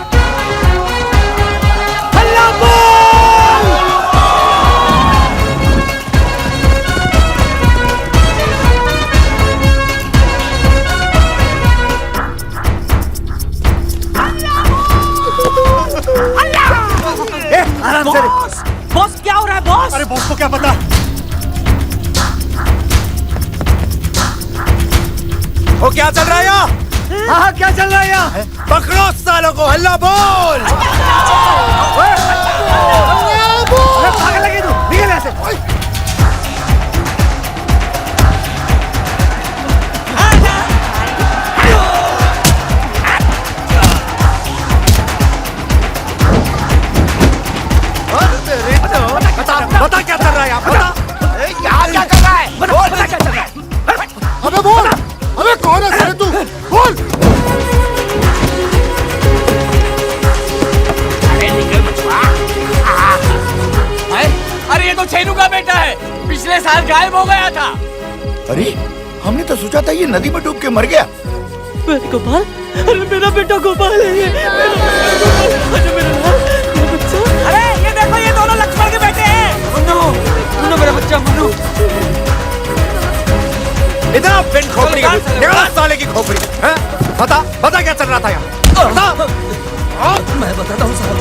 आराम से। बॉस क्या हो रहा है बॉस? अरे बॉस को क्या पता? वो क्या चल रहा है यहाँ? हाँ क्या चल रहा है यहाँ? पकड़ो सालों को, हल्ला बोल! भाग लगे तू, निकल यहाँ से। बता क्या चल रहा है यहाँ? बता क्या कर रहा है? बोल बता क्या चल रहा है? अबे बोल! अबे कौन है साले तू? बोल! अरे निकल बचवा। अरे ये तो छेनू का बेटा है, पिछले साल गायब हो गया था। अरे हमने तो सोचा था ये नदी में डूब के मर गया। गोपाल, अरे मेरा बेटा गोपाल है ये। अरे ये देखो, ये दोनों लक्ष्मण के बेटे हैं। मुन्नू मेरा बच्चा मुन्नू। इतना बिन खोपड़ी का निकाल साले की खोपड़ी। हैं? बता क्या चल रहा था यहाँ? बता। मैं बताता हूँ साहब,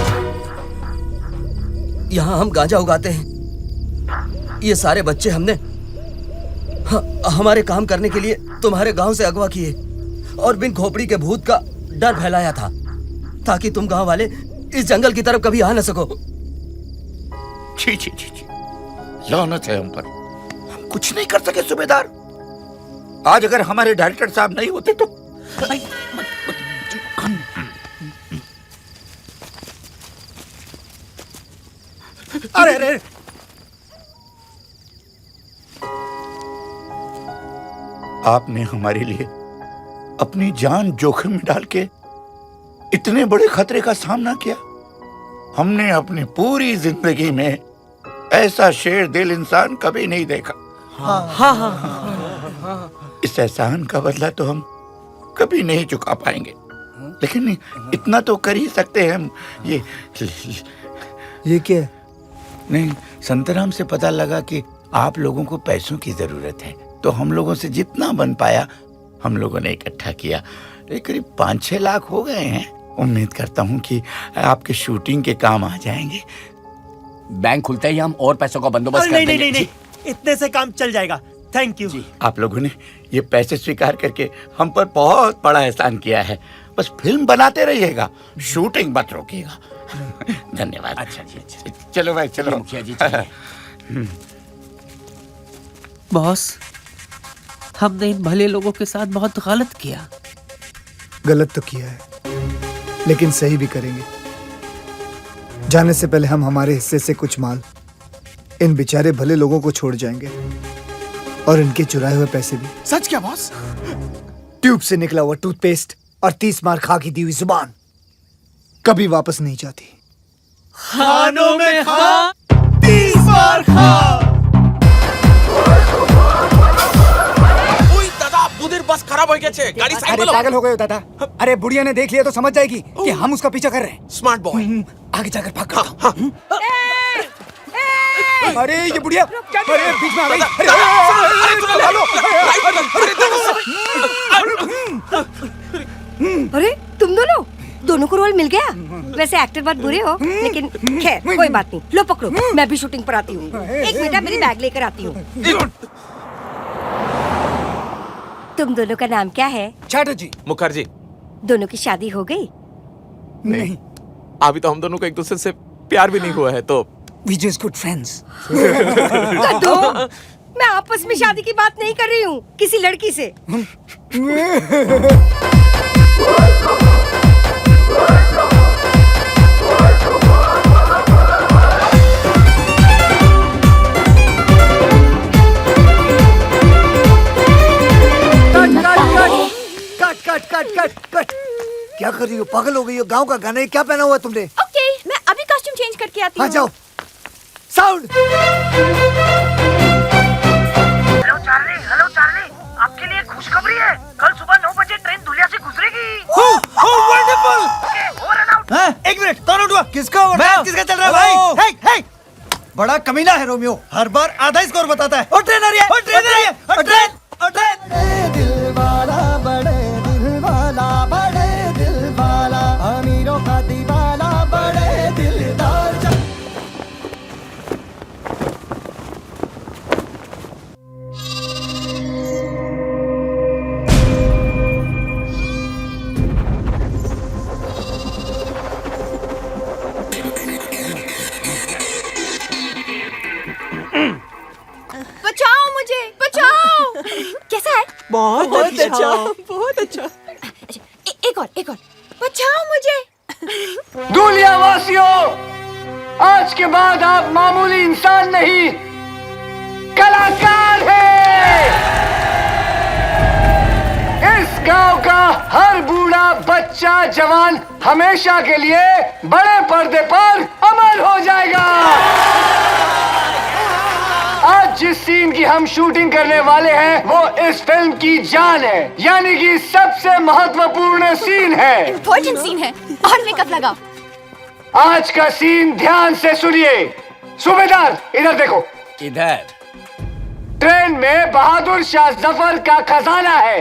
यहाँ हम गांजा उगाते हैं। ये सारे बच्चे हमने हमारे काम करने के लिए तुम्हारे गांव से अगवा किए और बिन खोपड़ी के भूत का डर फैलाया था, ताकि तुम गांव वाले इस जंगल की तरफ कभी आ न सको। छी छी छी छी, लानत है हम पर। हम कुछ नहीं कर सके सूबेदार। आज अगर हमारे डायरेक्टर साहब नहीं होते तो अरे अरे आपने हमारे लिए अपनी जान जोखिम में डाल के इतने बड़े खतरे का सामना किया। हमने अपनी पूरी जिंदगी में ऐसा शेर दिल इंसान कभी नहीं देखा। इस एहसान का बदला तो हम कभी नहीं चुका पाएंगे, लेकिन इतना तो कर ही सकते हैं हम। ये क्या? नहीं, संतराम से पता लगा कि आप लोगों को पैसों की जरूरत है, तो हम लोगों से जितना बन पाया हम लोगों ने इकट्ठा किया। करीब 5-6 लाख हो गए हैं। उम्मीद करता हूँ कि आपके शूटिंग के काम आ जाएंगे। बैंक खुलते ही हम और पैसों का बंदोबस्त कर देंगे। नहीं, इतने से काम चल जाएगा। Thank you. आप लोगों ने ये पैसे स्वीकार करके हम पर बहुत बड़ा एहसान किया है। बस फिल्म बनाते रहिएगा, शूटिंग मत रोकिएगा। धन्यवाद। अच्छा जी, अच्छा। चलो भाई, चलो। मुखिया जी चलिए। बॉस, हमने इन भले लोगों के साथ बहुत गलत किया। गलत तो किया है, लेकिन सही भी करेंगे। जाने से पहले हम हमारे हिस्से से कुछ माल इन बेचारे भले लोगों को छोड़ जाएंगे, और इनके चुराए हुए पैसे भी। सच क्या बॉस? ट्यूब से निकला हुआ टूथपेस्ट और 30 मार खा की दी हुई जुबान कभी वापस नहीं जाती। खानों में खा, 30 बार खा। बस खराब हो गया छे, गाड़ी साइड में लो। पागल हो गए हो दादा। अरे बुढ़िया ने देख लिया तो समझ जाएगी कि हम उसका पीछा कर रहे हैं। Smart boy. आगे जाकर भाग। अरे ये बुढ़िया, अरे बीच में आ गई। अरे तुम दोनों को रोल मिल गया। वैसे एक्टर बहुत बुरे हो, लेकिन खैर कोई बात नहीं। लो पकड़ो, मैं भी शूटिंग पर आती हूँ। एक मिनट, मेरी बैग लेकर आती हूँ। तुम दोनों का नाम क्या है? चैटर्जी। मुखर्जी। दोनों की शादी हो गई? नहीं, अभी तो हम दोनों को एक दूसरे से प्यार भी नहीं हुआ है, तो We just good friends. मैं आपस में शादी की बात नहीं कर रही हूँ, किसी लड़की से। कट। क्या कर रही हो? पागल हो गई हो? गांव का गाना है, क्या पहना हुआ है तुमने? ओके, मैं अभी कॉस्ट्यूम चेंज करके आती हूँ। हाँ जाओ। साउंड। हेलो चार्ली, आपके लिए खुशखबरी है। कल सुबह 9 बजे ट्रेन दुलिया से गुजरेगी। वंडरफुल। एक मिनट, कौन उठा? किसका उठा? मैच किसका चल रहा है भाई? हे, बड़ा कमीना है रोमियो, हर बार आधा स्कोर बताता है। ट्रेन आ रही है। दिल वाला बड़े दिल वाला, बड़े दिल वाला, अमीरों का दीवाना, बड़े दिलदार। बचाओ मुझे, बचाओ। कैसा है? बहुत अच्छा। एक और। बचाओ मुझे। दुलिया वासियों, आज के बाद आप मामूली इंसान नहीं, कलाकार हैं। इस गांव का हर बूढ़ा, बच्चा, जवान हमेशा के लिए बड़े पर्दे पर अमर हो जाएगा। आज जिस सीन की हम शूटिंग करने वाले हैं वो इस फिल्म की जान है, यानी कि सबसे महत्वपूर्ण सीन है। इम्पोर्टेंट सीन है, और मेकअप लगाओ। आज का सीन ध्यान से सुनिए। सूबेदार इधर देखो। इधर। ट्रेन में बहादुर शाह जफर का खजाना है,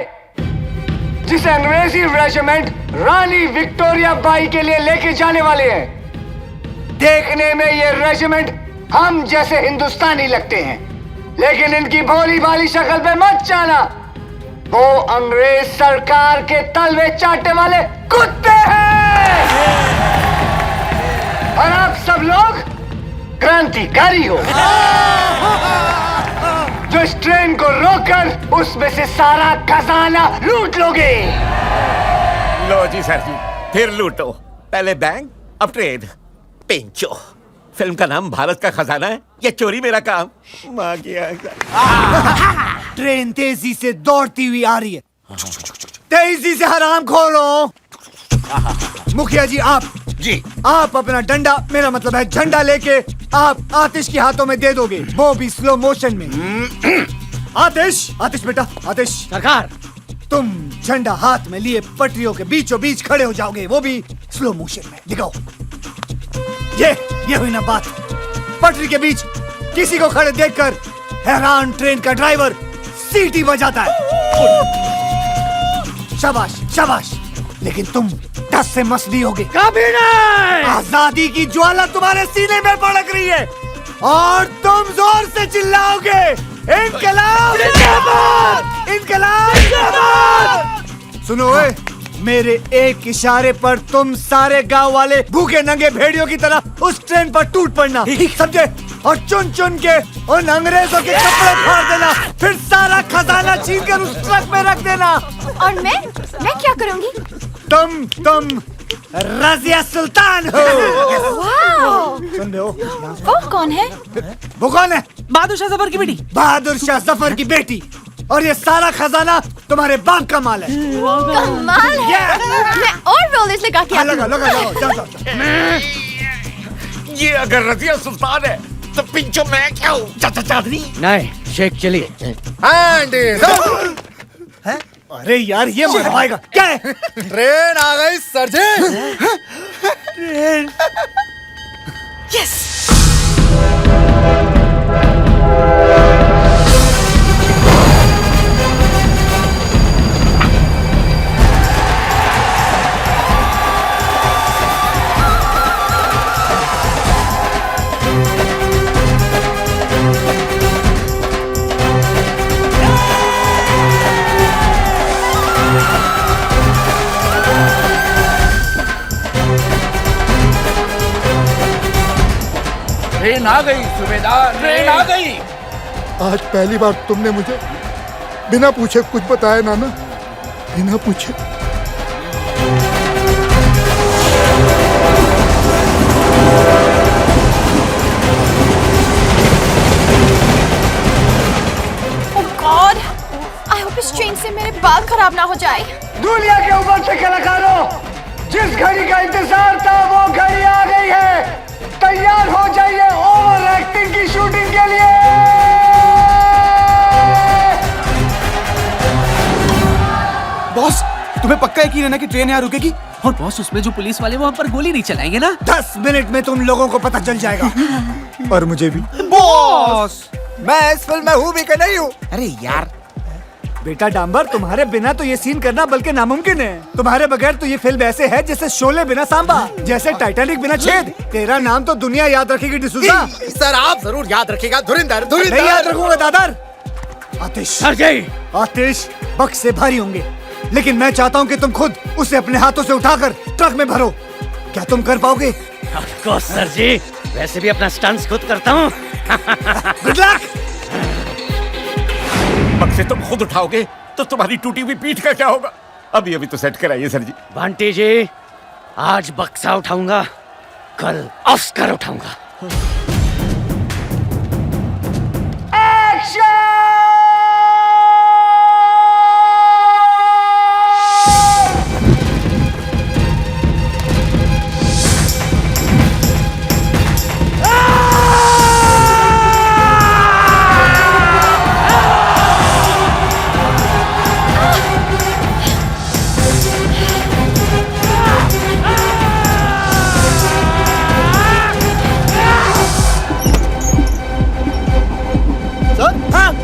जिसे अंग्रेजी रेजिमेंट रानी विक्टोरिया बाई के लिए लेके जाने वाले हैं। देखने में ये रेजिमेंट हम जैसे हिंदुस्तानी लगते हैं, लेकिन इनकी भोली भाली शक्ल पे मत जाना, वो अंग्रेज सरकार के तलवे चाटने वाले कुत्ते हैं। और आप सब लोग क्रांतिकारी हो। जो इस ट्रेन को रोककर उसमें से सारा खजाना लूट लोगे। लो जी सर जी, फिर लूटो। पहले बैंक, अब ट्रेन। पेंचो, फिल्म का नाम भारत का खजाना है या चोरी मेरा काम? माँ की ट्रेन तेजी से दौड़ती हुई आ रही है। तेजी से हराम खोलो। मुखिया जी आप अपना डंडा, मेरा मतलब है झंडा लेके आप आतिश के हाथों में दे दोगे, वो भी स्लो मोशन में। आतिश बेटा, आतिश सरकार, तुम झंडा हाथ में लिए पटरियों के बीचों बीच खड़े हो जाओगे, वो भी स्लो मोशन में। दिखाओ। ये हुई ना बात। पटरी के बीच किसी को खड़े देखकर हैरान ट्रेन का ड्राइवर सीटी बजाता है। शाबाश शाबाश, लेकिन तुम टस से मस नहीं होगे। कभी नहीं। आजादी की ज्वाला तुम्हारे सीने में भड़क रही है और तुम जोर से चिल्लाओगे, इनकलाब जिंदाबाद, इनकलाब जिंदाबाद। सुनो ओए, मेरे एक इशारे पर तुम सारे गांव वाले भूखे नंगे भेड़ियों की तरह उस ट्रेन पर टूट पड़ना, समझे? और चुन चुन के उन अंग्रेजों के कपड़े फाड़ देना, फिर सारा खजाना छीन कर उस ट्रक में रख देना। और मैं क्या करूंगी? तुम रजिया सुल्तान हो। सुन रहे हो? वो कौन है? वो कौन है? बहादुर शाह जफर की बेटी। बहादुर शाह जफर की बेटी। और ये सारा खजाना तुम्हारे बाप का माल है। कमाल है। मैं और रोलेस लगा के लगा जाओ। ये अगर रजिया सुल्तान है तो पिंचो मैं क्या हूँ? नहीं, शेख चलिए। अरे यार, ये मरवाएगा क्या है? ट्रेन आ गई सर जी। ट्रेन। यस। ट्रेन आ गई सूबेदार, ट्रेन आ गई। आज पहली बार तुमने मुझे बिना पूछे कुछ बताया नाना, बिना पूछे। Oh God! I hope इस ट्रेन से मेरे बाल खराब ना हो जाए। दुनिया के ऊपर से कलाकारों, जिस घड़ी का इंतजार था वो घड़ी आ गई है। तैयार हो जाइए ओवर एक्टिंग की शूटिंग के लिए। बॉस, तुम्हें पक्का यकीन है ना कि ट्रेन यहाँ रुकेगी? और बॉस, उसमें जो पुलिस वाले वहाँ पर गोली नहीं चलाएंगे ना? 10 मिनट में तुम लोगों को पता चल जाएगा। और मुझे भी। बॉस, मैं इस फिल्म में हूँ भी कि नहीं हूँ? अरे यार बेटा डांबर, तुम्हारे बिना तो ये सीन करना बल्कि नामुमकिन है। तुम्हारे बगैर तो ये फिल्म ऐसे है जैसे शोले बिना सांबा, जैसे टाइटैनिक बिना छेद। तेरा नाम तो दुनिया याद रखेगी डिसूजा। सर आप जरूर याद रखेगा। धुरिंदर। नहीं याद रखूंगा दादर। आतिश, आतिश बक्स से भारी होंगे, लेकिन मैं चाहता हूँ कि तुम खुद उसे अपने हाथों से उठाकर ट्रक में भरो। क्या तुम कर पाओगे? ऑफ कोर्स सर जी, वैसे भी अपना स्टंट्स खुद करता हूँ। Good luck. बक्से तुम खुद उठाओगे तो तुम्हारी टूटी हुई पीठ का क्या होगा? अभी तो सेट कराइए सर जी। बंटी जी, आज बक्सा उठाऊंगा, कल ऑस्कर उठाऊंगा।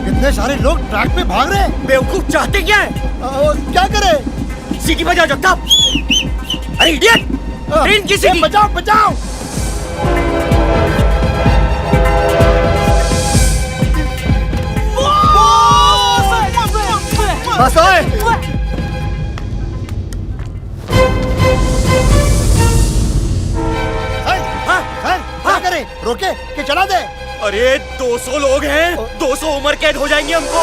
इतने सारे लोग ट्रैक पे भाग रहे हैं। बेवकूफ चाहते क्या है? क्या करे? सीटी बजा जो तब। अरे इडियट, ट्रेन की सीटी बजाओ बजाओ। बस ओए। क्या करे? रोके के कि चढ़ा दे? अरे 200 लोग हैं, 200 उम्र कैद हो जाएंगे हमको।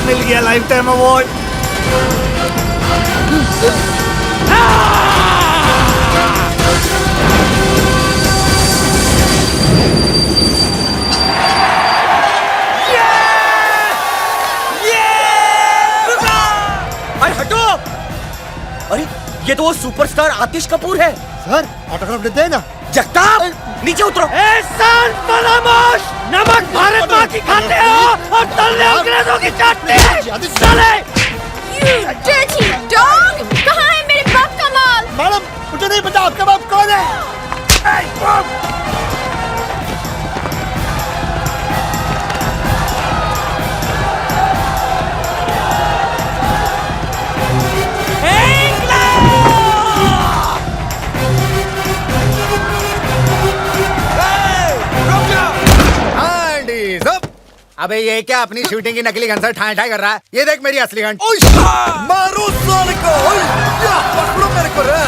मिल गया लाइफ टाइम अवार्ड। अरे हटो! अरे ये तो वो सुपरस्टार आतिश कपूर है। सर ऑटोग्राफ देते हैं ना? जगताप नीचे उतरो। खामोश! नमक भारत माँ की खाते हो और तल्ले अंग्रेजों की चाटते हैं। साले! You dirty dog! कहाँ है मेरे बाप का माल? मैडम मुझे नहीं पता आपका बाप कौन है। अबे ये क्या अपनी शूटिंग की नकली गन से ठाई ठाई कर रहा है? ये देख मेरी असली गन। मारो साले को! पकड़ो मेरे को रे!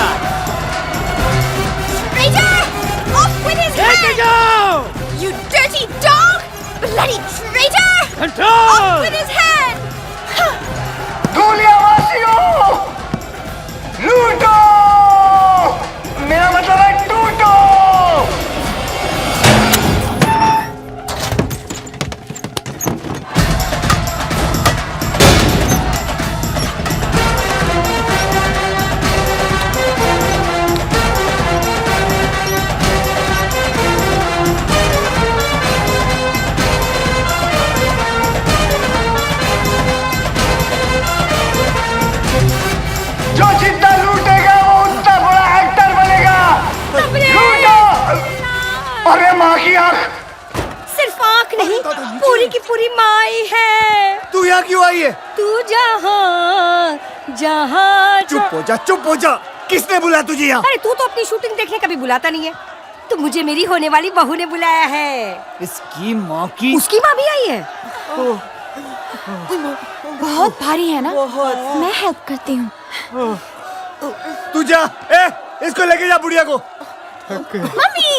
Traitor! Off with his hand! You dirty dog! Bloody traitor! Control! Off with his hand! Dhulia वासियों, लूटो! मेरा मतलब है टूटो! जो जितना लूटेगा वो उतना बड़ा एक्टर बनेगा। लूटो! अरे माँ की आँख! सिर्फ आँख नहीं, पूरी की पूरी माई है। तू यहाँ क्यों आई है? तू जहाँ जहाँ चुप हो जा। किसने बुलाया तुझे यहाँ? अरे तू तो अपनी शूटिंग देखने कभी बुलाता नहीं है। तो मुझे मेरी होने वाली बहू ने बुलाया है। इसकी माँ की। उसकी माँ भी आई है। बहुत भारी है ना? मैं हेल्प करती हूँ। तू जा, इसको लेके जा बुढ़िया को। मम्मी!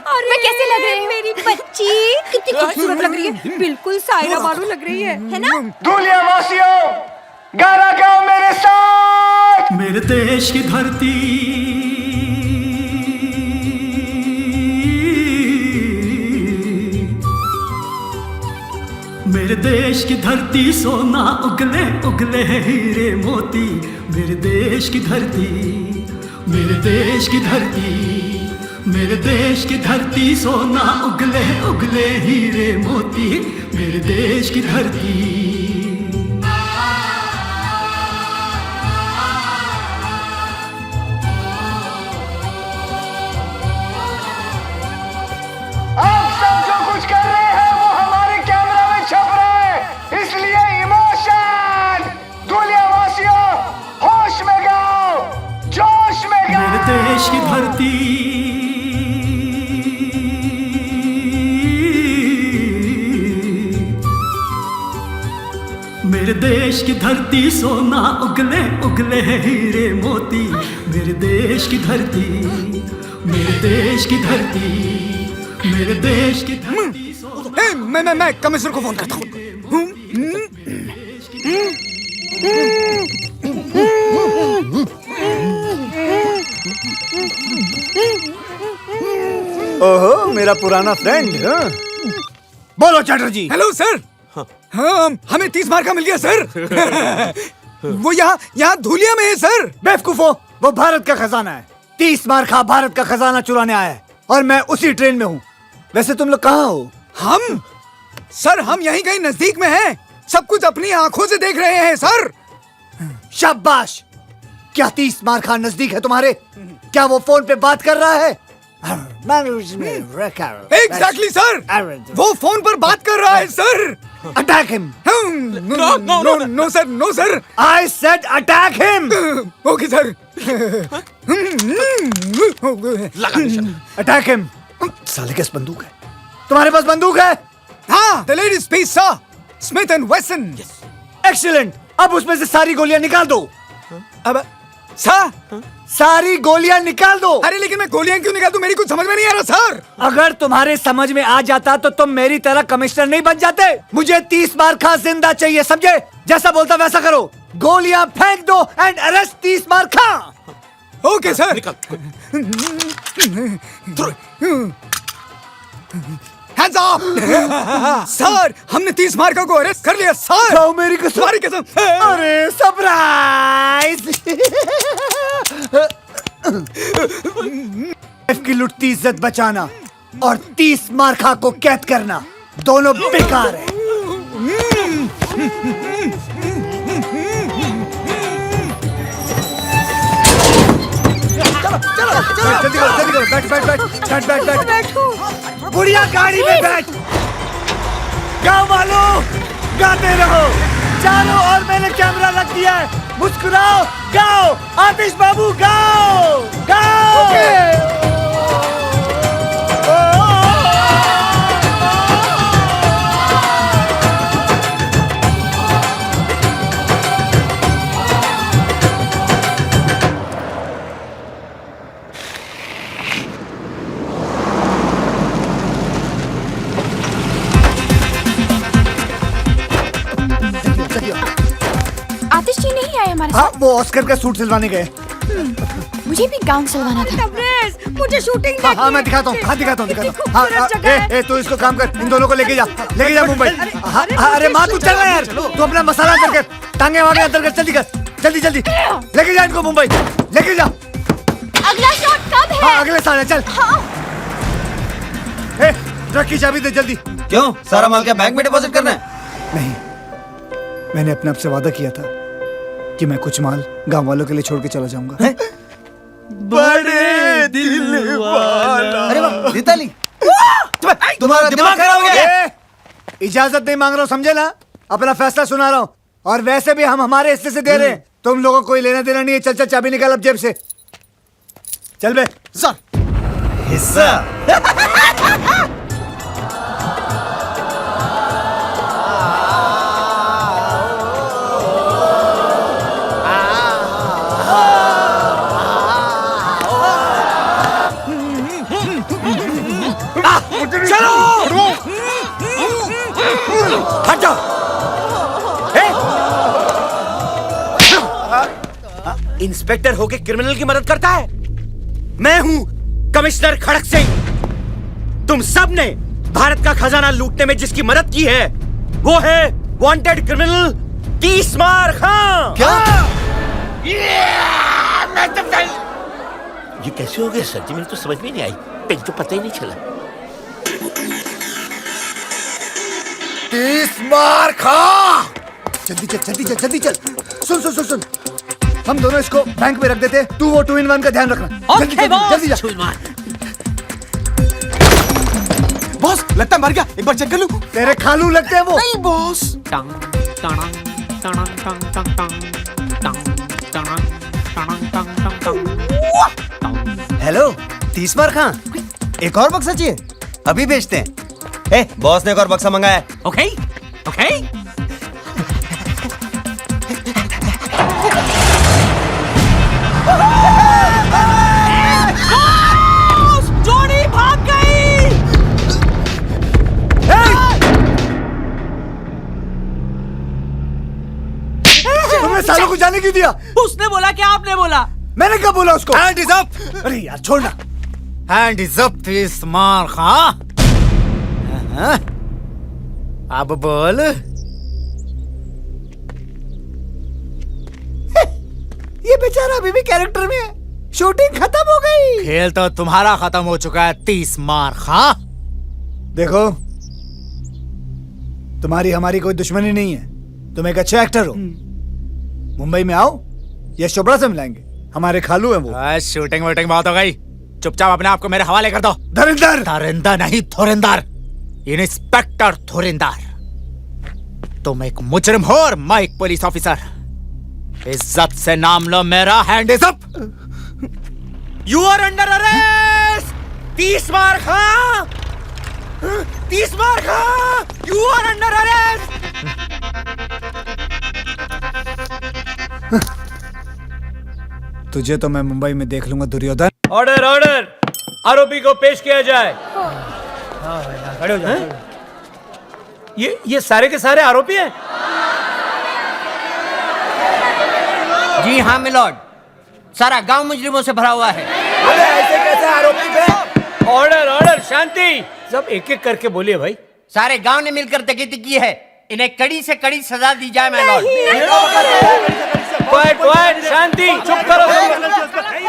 अरे मैं कैसे लग रही हूँ? मेरी बच्ची कितनी खूबसूरत लग रही है। बिल्कुल सायरा बानू लग रही है ना? धूलिया वासियों, गाना गाओ मेरे साथ। मेरे देश की धरती मेरे देश की धरती सोना उगले उगले हीरे मोती। मेरे देश की धरती, मेरे देश की धरती, मेरे देश की धरती सोना उगले उगले हीरे मोती। मेरे देश की धरती। आप सब जो कुछ कर रहे हैं वो हमारे कैमरा में छप रहा है, इसलिए इमोशन। धूलिया वासियों, होश में गाओ, जोश में गाओ। मेरे देश की धरती मेरे देश की धरती सोना उगले उगले हीरे मोती। मेरे देश की धरती, मेरे देश की धरती, मेरे देश की धरती। मैं कमिश्नर को फोन करता हूँ। ओहो मेरा पुराना फ्रेंड। बोलो चैटर्जी। Hello sir. हाँ हमें 30 मार्क का मिल गया सर। वो यहाँ धूलिया में है सर। बेवकूफो, वो भारत का खजाना है। 30 मार्क भारत का खजाना चुराने आया है और मैं उसी ट्रेन में हूँ। वैसे तुम लोग कहाँ हो? हम सर हम यहीं कहीं नजदीक में हैं। सब कुछ अपनी आंखों से देख रहे हैं सर। शाबाश। क्या 30 मार्क नजदीक है तुम्हारे? क्या वो फोन पे बात कर रहा है? एग्जैक्टली सर, वो फोन पर बात कर रहा है sir. Attack him. No sir, no sir. I said attack him. Okay sir. Attack him. साले के पास बंदूक है? तुम्हारे पास बंदूक है? हाँ, the ladies piece sir, Smith and Wesson. Excellent. अब उसमें से सारी गोलियां निकाल दो। अब सर, सारी गोलियां निकाल दो। अरे लेकिन मैं गोलियां क्यों निकाल दूं? मेरी कुछ समझ में नहीं आ रहा सर। अगर तुम्हारे समझ में आ जाता तो तुम मेरी तरह कमिश्नर नहीं बन जाते। मुझे 30 मार्का जिंदा चाहिए, समझे? जैसा बोलता वैसा करो। गोलियां फेंक दो एंड अरेस्ट 30 मार्का। Okay sir. Hands up! Sir, हमने 30 मार्का को अरेस्ट कर लिया सर। जाओ मेरी कसम। तुम्हारी कसम। अरे सरप्राइज! की लुटती इज्जत बचाना और 30 मार्का को कैद करना दोनों बेकार है। चलो, जल्दी करो, बैठ। बुढ़िया गाड़ी में बैठ। गाँव वालों, गाते रहो। चारों और मैंने कैमरा रख दिया है। मुस्कुराओ, गाओ। आतिश बाबू गाओ, गाओ। आतिश जी नहीं आए हमारे हाँ, वो ऑस्कर का सूट सिलवाने गए। मुझे भी गाउन सिलवाना था। मुझे शूटिंग हाँ, हाँ, मैं दिखाता हूँ। हाँ, तू इसको काम कर, इन दोनों को लेके जा मुंबई। अरे माँ तू चल यार, तू अपना मसाला अंदर कर, टांगे वागे अंदर कर, जल्दी कर, जल्दी लेके जा इनको मुंबई, लेके जा। अगला शॉट कब है? हाँ, अगले साल है, चल। ट्रक की चाबी दे जल्दी। क्यों, सारा माल क्या बैंक में डिपॉजिट करना है? नहीं, मैंने अपने आप से वादा किया था कि मैं कुछ माल गांव वालों के लिए छोड़ के चला जाऊंगा। बड़े दिल वाला। अरे वाह, दीताली, तुम्हारा दिमाग खराब हो गया। इजाजत नहीं मांग रहा हूँ, समझे ना? अपना फैसला सुना रहा हूँ। और वैसे भी हम हमारे हिस्से से दे रहे हैं, तुम लोगों को कोई लेना देना नहीं है। चल चाबी निकाल अब जेब से। चल बे सर। हिस्सा चलो, हट जाओ। इंस्पेक्टर होके क्रिमिनल की मदद करता है? मैं हूं कमिश्नर खड़क सिंह। तुम सब ने भारत का खजाना लूटने में जिसकी मदद की है वो है वांटेड क्रिमिनल 30 मार खां। क्या? ये कैसे हो गया सर जी? मेरी तो समझ में नहीं आई, मुझे तो पता ही नहीं चला। 30 मार खा। जल्दी चल। सुन। हम दोनों इसको बैंक में रख देते। तू वो 2-in-1 का ध्यान रखना। जल्दी जा। बॉस, लगता है मर गया। एक बार चेक कर लूं। तेरे खालू लगते हैं वो। नहीं बॉस। हेलो 30 मार खां, एक और बक्सा चाहिए? अभी बेचते हैं। बॉस ने एक और बक्सा मंगाया है। ओके। जोड़ी भाग गई। तुमने सालों को जाने क्यों दिया? उसने बोला कि आपने बोला? मैंने कब बोला उसको? Hand is up. अरे यार छोड़ना। हैंड इज अप 30 मार खां। अब बोल। ये बेचारा अभी भी कैरेक्टर में है। शूटिंग खत्म हो गई। खेल तो तुम्हारा खत्म हो चुका है 30 मार खां। देखो, तुम्हारी हमारी कोई दुश्मनी नहीं है। तुम एक अच्छे एक्टर हो। मुंबई में आओ, या शोभरा से मिलाएंगे। हमारे खालू हैं वो। शूटिंग वूटिंग बहुत हो गई। चुपचाप अपने आप को मेरे हवाले कर दो। धुरिंदर नहीं, धुरिंदर। इंस्पेक्टर धुरिंदर। तुम एक मुजरिम हो और मैं एक पुलिस ऑफिसर। इज्जत से नाम लो मेरा। Hand is up. You are under arrest 30 मार खां। 30 मार खा, यू आर अंडर अरेस्ट। तुझे तो मैं मुंबई में देख लूंगा दुर्योधन। ऑर्डर ऑर्डर, आरोपी को पेश किया जाए। खड़े हो जाओ। ये सारे के सारे आरोपी हैं? जी हाँ मिलॉर्ड, सारा गांव मुजरिमों से भरा हुआ है। अबे ऐसे कैसे आरोपी पे? ऑर्डर ऑर्डर, शांति। सब एक एक करके बोलिए भाई। सारे गांव ने मिलकर तकीती की है, इन्हें कड़ी से कड़ी सजा दी जाए मिलॉर्ड। क्वाइट क्वाइट, शांति, चुप करो।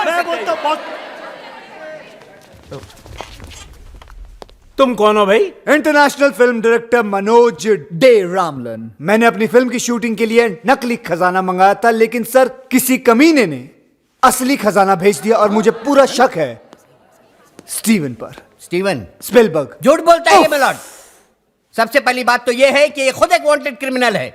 मैं बोलता हूं, तुम कौन हो भाई? International film director Manoj De Ramlan. मैंने अपनी फिल्म की शूटिंग के लिए नकली खजाना मंगाया था, लेकिन सर किसी कमीने ने असली खजाना भेज दिया और मुझे पूरा शक है स्टीवन पर। Steven Spielberg. झूठ बोलता है ये मिलॉर्ड। सबसे पहली बात तो ये है कि ये खुद एक वांटेड क्रिमिनल है,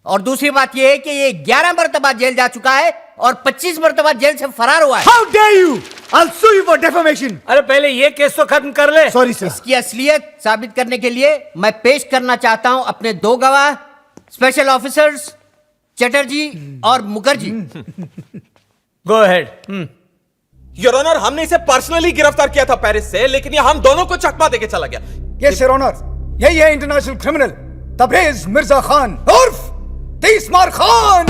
और दूसरी बात ये है कि ये 11 मरतबा जेल जा चुका है और 25 मरतबा जेल से फरार हुआ है। How dare you! I'll sue you for defamation. अरे पहले ये केस तो खत्म कर ले। Sorry sir. इसकी असलियत साबित करने के लिए मैं पेश करना चाहता हूं अपने 2 गवाह, स्पेशल ऑफिसर्स चटर्जी और Mukherjee. Go ahead. Your honour, हमने इसे पर्सनली गिरफ्तार किया था पेरिस से, लेकिन ये हम दोनों को चकमा देके चला गया। यस योर ऑनर, यही है इंटरनेशनल क्रिमिनल तबरेज मिर्जा खान उर्फ 30 मार खान।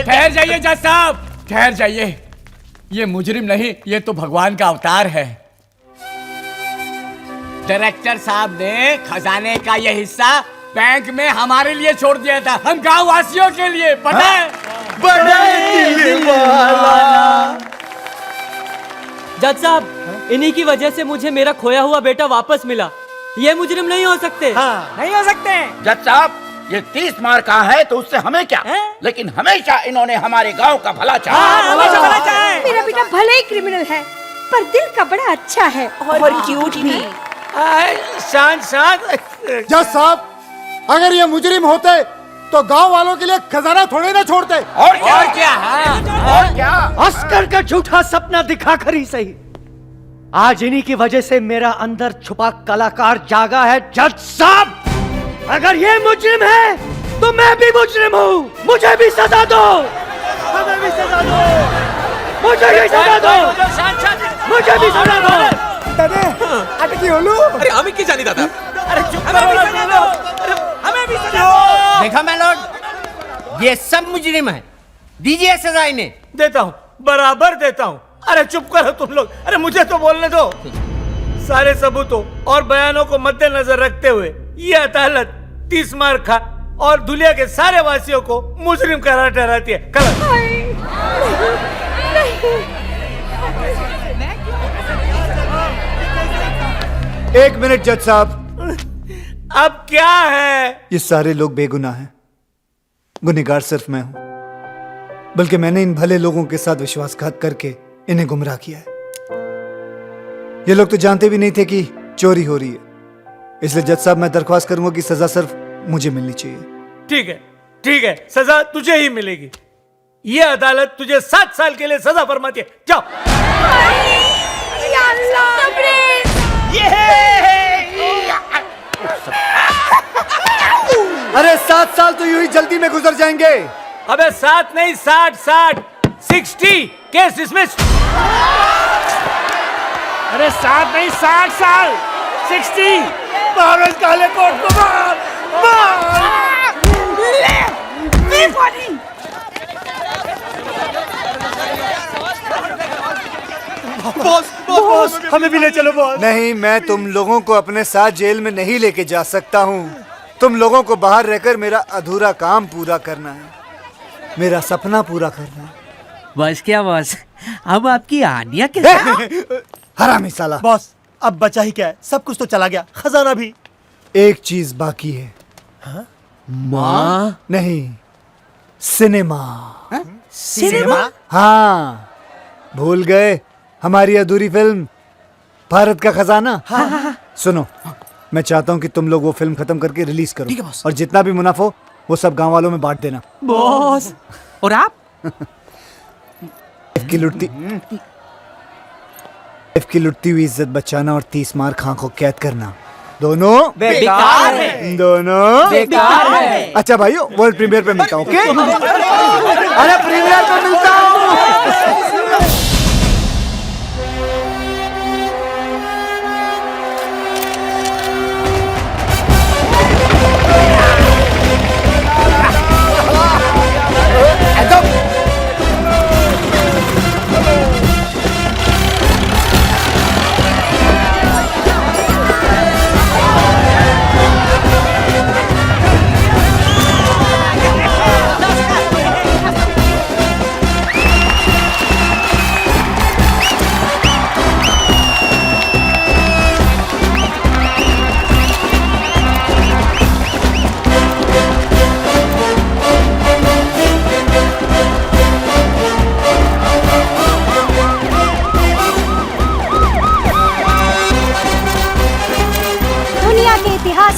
ठहर जाइए जज साहब, ठहर जाइए। ये मुजरिम नहीं, ये तो भगवान का अवतार है। डायरेक्टर साहब ने खजाने का ये हिस्सा बैंक में हमारे लिए छोड़ दिया था, हम गांव वासियों के लिए। पता है? जज साहब, इन्हीं की वजह से मुझे मेरा खोया हुआ बेटा वापस मिला। ये मुजरिम नहीं हो सकते। नहीं हो सकते। जज साहब, ये 30 मार का है तो उससे हमें क्या, लेकिन हमेशा इन्होंने हमारे गांव का भला चाहा। मेरा बेटा भले ही क्रिमिनल है, पर दिल का बड़ा अच्छा है और क्यूट भी। शांत शांत। जज साहब, अगर ये मुजरिम होते तो गांव वालों के लिए खजाना थोड़े ना छोड़ते। और क्या? और क्या? ऑस्कर का झूठा सपना दिखा कर ही सही, आज इन्हीं की वजह से मेरा अंदर छुपा कलाकार जागा है। जज साहब, अगर ये मुजरिम है तो मैं भी मुजरिम हूँ। मुझे भी सजा दो, हमें भी सजा दो, मुझे भी सजा दो, मुझे भी सजा दो। अरे हमें की जानी दादा। अरे चुप करो, हमें भी सजा दो। देखा मैलॉर्ड, ये सब मुजरिम है, दीजिए सजा इन्हें। देता हूँ, बराबर देता हूँ। अरे चुप करो तुम लोग, अरे मुझे तो बोलने दो। सारे सबूतों और बयानों को मद्देनजर रखते हुए ये अदालत 30 मार खा और दुनिया के सारे वासियों को मुजरिम करार ठहराती है। एक मिनट जज साहब। अब क्या है? ये सारे लोग बेगुनाह हैं, गुनहगार सिर्फ मैं हूं। बल्कि मैंने इन भले लोगों के साथ विश्वासघात करके इन्हें गुमराह किया है। ये लोग तो जानते भी नहीं थे कि चोरी हो रही है। इसलिए जज साहब, मैं दरख्वास्त करूंगा कि सजा सिर्फ मुझे मिलनी चाहिए। ठीक है, ठीक है, सजा तुझे ही मिलेगी। ये अदालत तुझे 7 साल के लिए सजा फरमाती है। जाओ। अरे 7 साल तो यूं ही जल्दी में गुजर जाएंगे। अबे 7 नहीं, 60 60 केस डिसमिस्ड। अरे 7 नहीं, 60 साल 60। मारो काले कोट को, मार। बॉस, हमें भी ले चलो बॉस। नहीं, मैं तुम लोगों को अपने साथ जेल में नहीं लेके जा सकता हूँ। तुम लोगों को बाहर रहकर मेरा अधूरा काम पूरा करना है, मेरा सपना पूरा करना है। बस क्या बॉस, अब आपकी आनिया के हरामी साला। बॉस, अब बचा ही क्या है, सब कुछ तो चला गया, खजाना भी। एक चीज बाकी है। माँ? नहीं, सिनेमा। सिनेमा? हाँ, भूल गए हमारी अधूरी फिल्म भारत का खजाना। सुनो, मैं चाहता हूँ कि तुम लोग वो फिल्म खत्म करके रिलीज करो। ठीक है बॉस। और जितना भी मुनाफा हो वो सब गांव वालों में बांट देना। बॉस। और आप? की लुटती हुई इज्जत बचाना और 30 मार खां को कैद करना दोनों बेकार है। दोनों बेकार है। अच्छा भाइयों वर्ल्ड प्रीमियर पे मिलता हूँ ओके अरे प्रीमियर पे मिलता हूँ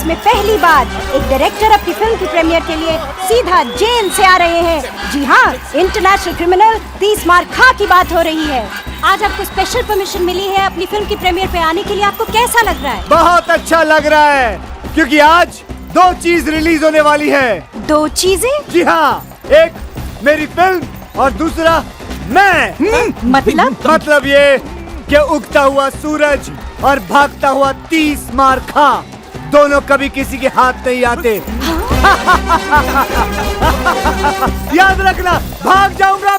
में पहली बार एक डायरेक्टर अपनी फिल्म की प्रीमियर के लिए सीधा जेल से आ रहे हैं। जी हाँ, इंटरनेशनल क्रिमिनल 30 मार खां की बात हो रही है। आज आपको स्पेशल परमिशन मिली है अपनी फिल्म की प्रीमियर पे आने के लिए। आपको कैसा लग रहा है? बहुत अच्छा लग रहा है क्योंकि आज 2 चीज रिलीज होने वाली है। 2 चीजें? जी हाँ, एक मेरी फिल्म और दूसरा मैं। मतलब ये कि उगता हुआ सूरज और भागता हुआ 30 मार खां दोनों कभी किसी के हाथ नहीं आते। याद रखना, भाग जाऊंगा।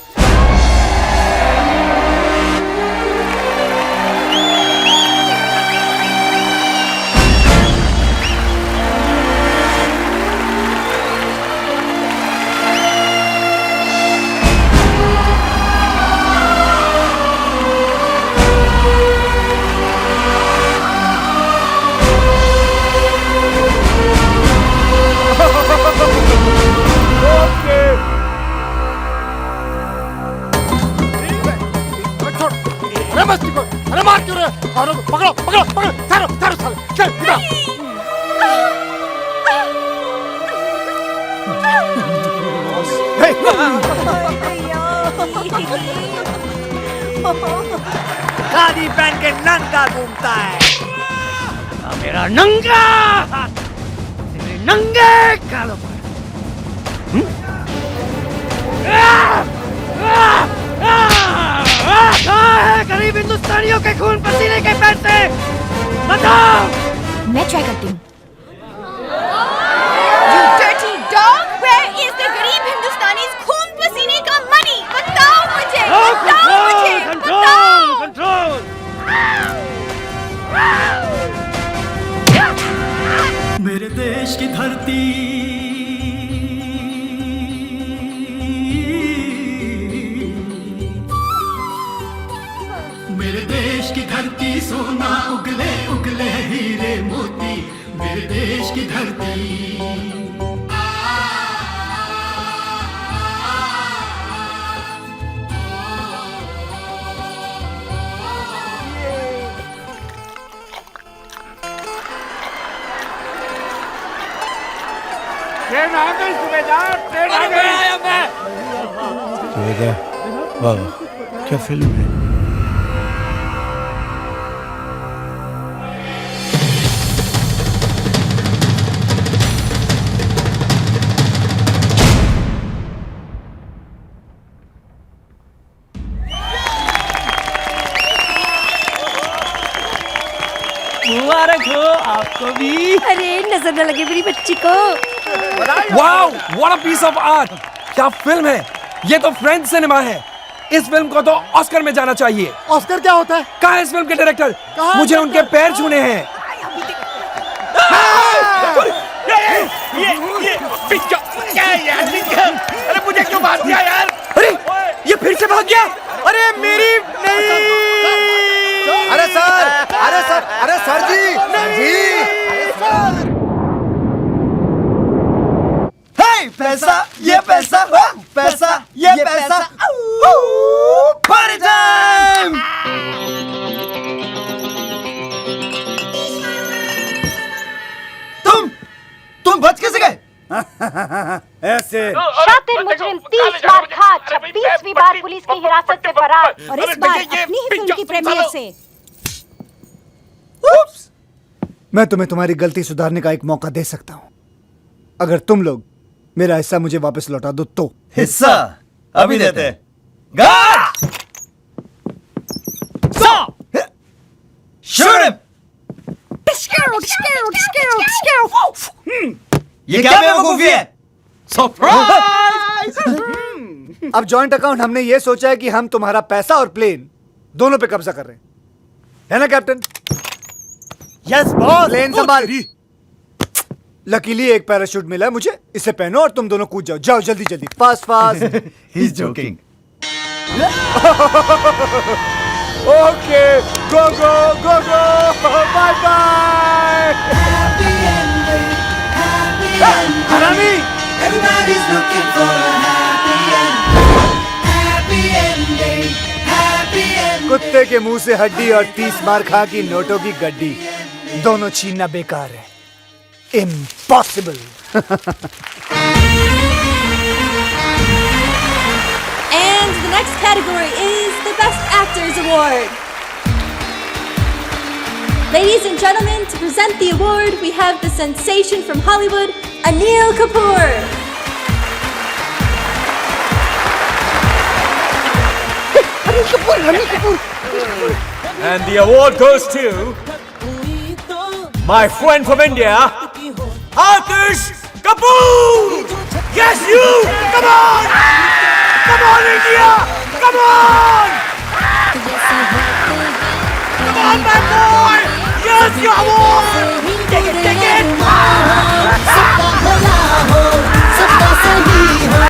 अरे मार क्यों रहे? पकड़ो पकड़ो पकड़ो, थारो थारो साले, चल उठा। खादी पहन के नंगा घूमता है। मेरा नंगा तेरे नंगे गालों पर। कहाँ है गरीब हिंदुस्तानियों के खून पसीने के पैसे? बताओ। मैं ट्राई करती हूँ। You dirty dog, where is the गरीब हिंदुस्तानीज़ खून पसीने का money? बताओ मुझे, बताओ मुझे, बताओ। कंट्रोल। मेरे देश की धरती मेरे देश की धरती सोना उगले उगले हीरे मोती मेरे देश की धरती ट्रेन आ गई सुबेदार, ट्रेन आ गई। सुबेदार, वाह क्या फिल्म है। मुबारक हो आपको भी। अरे नजर न लगे मेरी बच्ची को। Wow, what a piece of art. क्या फिल्म है ये, तो फ्रेंच सिनेमा है। इस फिल्म को तो ऑस्कर में जाना चाहिए। ऑस्कर क्या होता है? कहाँ है इस फिल्म के डायरेक्टर? मुझे उनके पैर छूने हैं। अरे मुझे क्यों मार दिया यार? अरे ये फिर से भाग गया। अरे मेरी नहीं। अरे सर, अरे सर, अरे सर जी, जी, पैसा, ये पैसा, पैसा, ये पैसा, पार्टी टाइम। तुम बच कैसे गए? ऐसे शातिर मुजरिम 30 मार खा 26वीं बार पुलिस की हिरासत से फरार। और इस बार अपनी ही फिल्म की प्रीमियर से। मैं तुम्हें तुम्हारी गलती सुधारने का एक मौका दे सकता हूँ, अगर तुम लोग मेरा हिस्सा मुझे वापस लौटा दो तो। हिस्सा अभी देते हैं। ये क्या बेवकूफी है? सरप्राइज! अब जॉइंट अकाउंट हमने ये सोचा है कि हम तुम्हारा पैसा और प्लेन दोनों पे कब्जा कर रहे हैं, है ना कैप्टन? Yes boss. प्लेन संभाल। लकीली एक पैराशूट मिला है मुझे, इसे पहनो और तुम दोनों कूद जाओ। जाओ जल्दी जल्दी, fast fast. He is joking. Okay, go go go go, bye bye. हरामी! Everybody's looking for a happy ending. Happy ending. Happy ending. कुत्ते के मुंह से हड्डी और 30 मार खा की नोटों की गड्डी, दोनों छीनना बेकार है। Impossible. And the next category is the Best Actors Award. Ladies and gentlemen, to present the award, we have the sensation from Hollywood, Anil Kapoor. Anil Kapoor. And the award goes to my friend from India, Akash Kapoor! Yes, you! Come on! Come on, India! Come on! Come on, my boy! Yes, your boy!